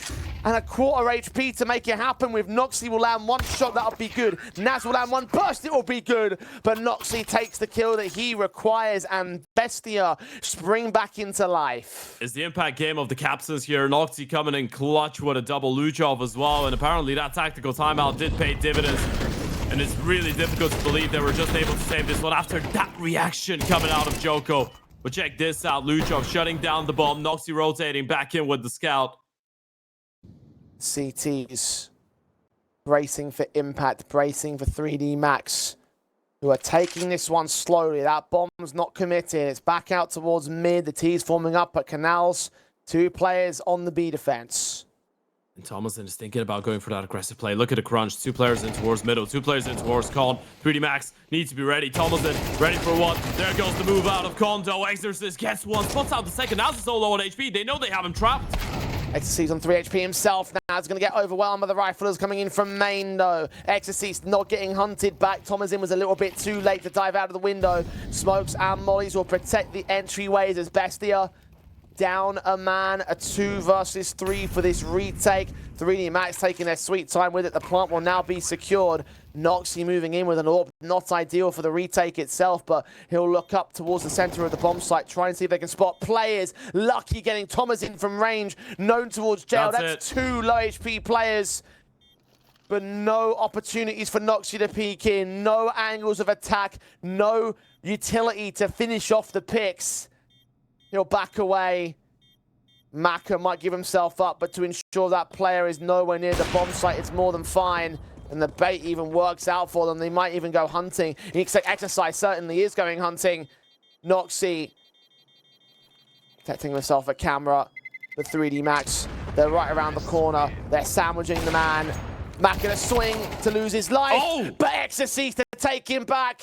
And a quarter HP to make it happen with NOXI will land one shot, that'll be good. Naz will land one burst, it will be good. But NOXI takes the kill that he requires, and Bestia spring back into life. It's the impact game of the captains here. NOXI coming in clutch with a double Luchov as well. And apparently that tactical timeout did pay dividends. And it's really difficult to believe they were just able to save this one after that reaction coming out of Joko. But check this out. Luchov shutting down the bomb. NOXI rotating back in with the scout. CTs bracing for impact, bracing for 3D Max, who are taking this one slowly. That bomb's not committed. It's back out towards mid. The T's forming up at Canals. 2 players on the B defense. And Thomasin is thinking about going for that aggressive play. Look at the crunch. 2 players in towards middle. 2 players in towards Con. 3D Max needs to be ready. Thomasin ready for one. There goes the move out of Kondo. Exorcist gets one. Spots out the second. Now's so low on HP. They know they have him trapped. Ecstasies on 3 HP himself. Now he's going to get overwhelmed by the riflers coming in from main, though. Ecstasies not getting hunted back. Thomasin was a little bit too late to dive out of the window. Smokes and mollies will protect the entryways as Bestia down a man. A 2 versus 3 for this retake. 3D Max taking their sweet time with it. The plant will now be secured. NOXI moving in with an orb. Not ideal for the retake itself, but he'll look up towards the center of the bomb site, try and see if they can spot players. Lucky getting Thomasin from range, known towards jail. That's 2 low HP players, but no opportunities for NOXI to peek in. No angles of attack, no utility to finish off the picks. He'll back away. Maka might give himself up, but to ensure that player is nowhere near the bomb site, it's more than fine. And the bait even works out for them. They might even go hunting. Exercise certainly is going hunting. NOXI protecting himself at camera. The 3D Max, they're right around the corner. They're sandwiching the man. Mac gonna swing to lose his life, but Exorcist to take him back.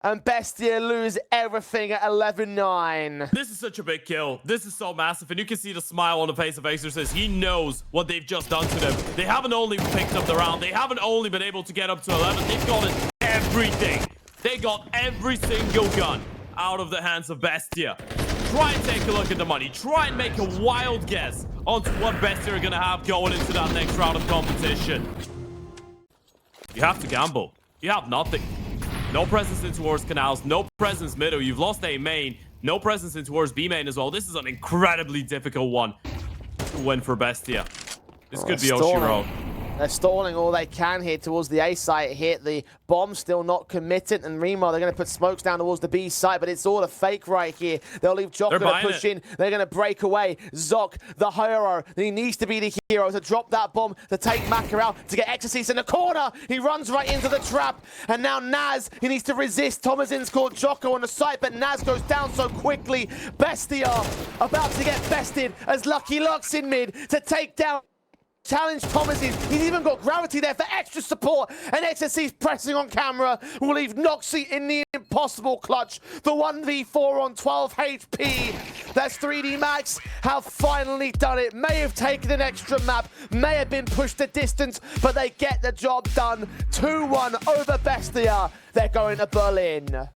And Bestia lose everything at 11-9. This is such a big kill. This is so massive. And you can see the smile on the face of Exorcist. He knows what they've just done to them. They haven't only picked up the round. They haven't only been able to get up to 11. They've gotten everything. They got every single gun out of the hands of Bestia. Try and take a look at the money. Try and make a wild guess onto what Bestia are going to have going into that next round of competition. You have to gamble. You have nothing. No presence in towards Canals, no presence middle. You've lost A main, no presence in towards B main as well. This is an incredibly difficult one to win for Bestia. This could be Oshiro. They're stalling all they can here towards the A site. Hit the bomb, still not committed. And Remo, they're going to put smokes down towards the B site, but it's all a fake right here. They'll leave Jocko to push in. They're going to break away. Zoc, the hero, he needs to be the hero to drop that bomb, to take Maka out, to get Exorcist in the corner. He runs right into the trap. And now Naz, he needs to resist. Thomasin's caught Jocko on the site, but Naz goes down so quickly. Bestia about to get bested as Lucky Luck's in mid to take down. Challenge Thomasin. He's even got gravity there for extra support. And XSC's pressing on camera will leave Noxy in the impossible clutch. The 1v4 on 12 HP. That's 3D Max have finally done it. May have taken an extra map, may have been pushed a distance, but they get the job done. 2-1 over Bestia. They're going to Berlin.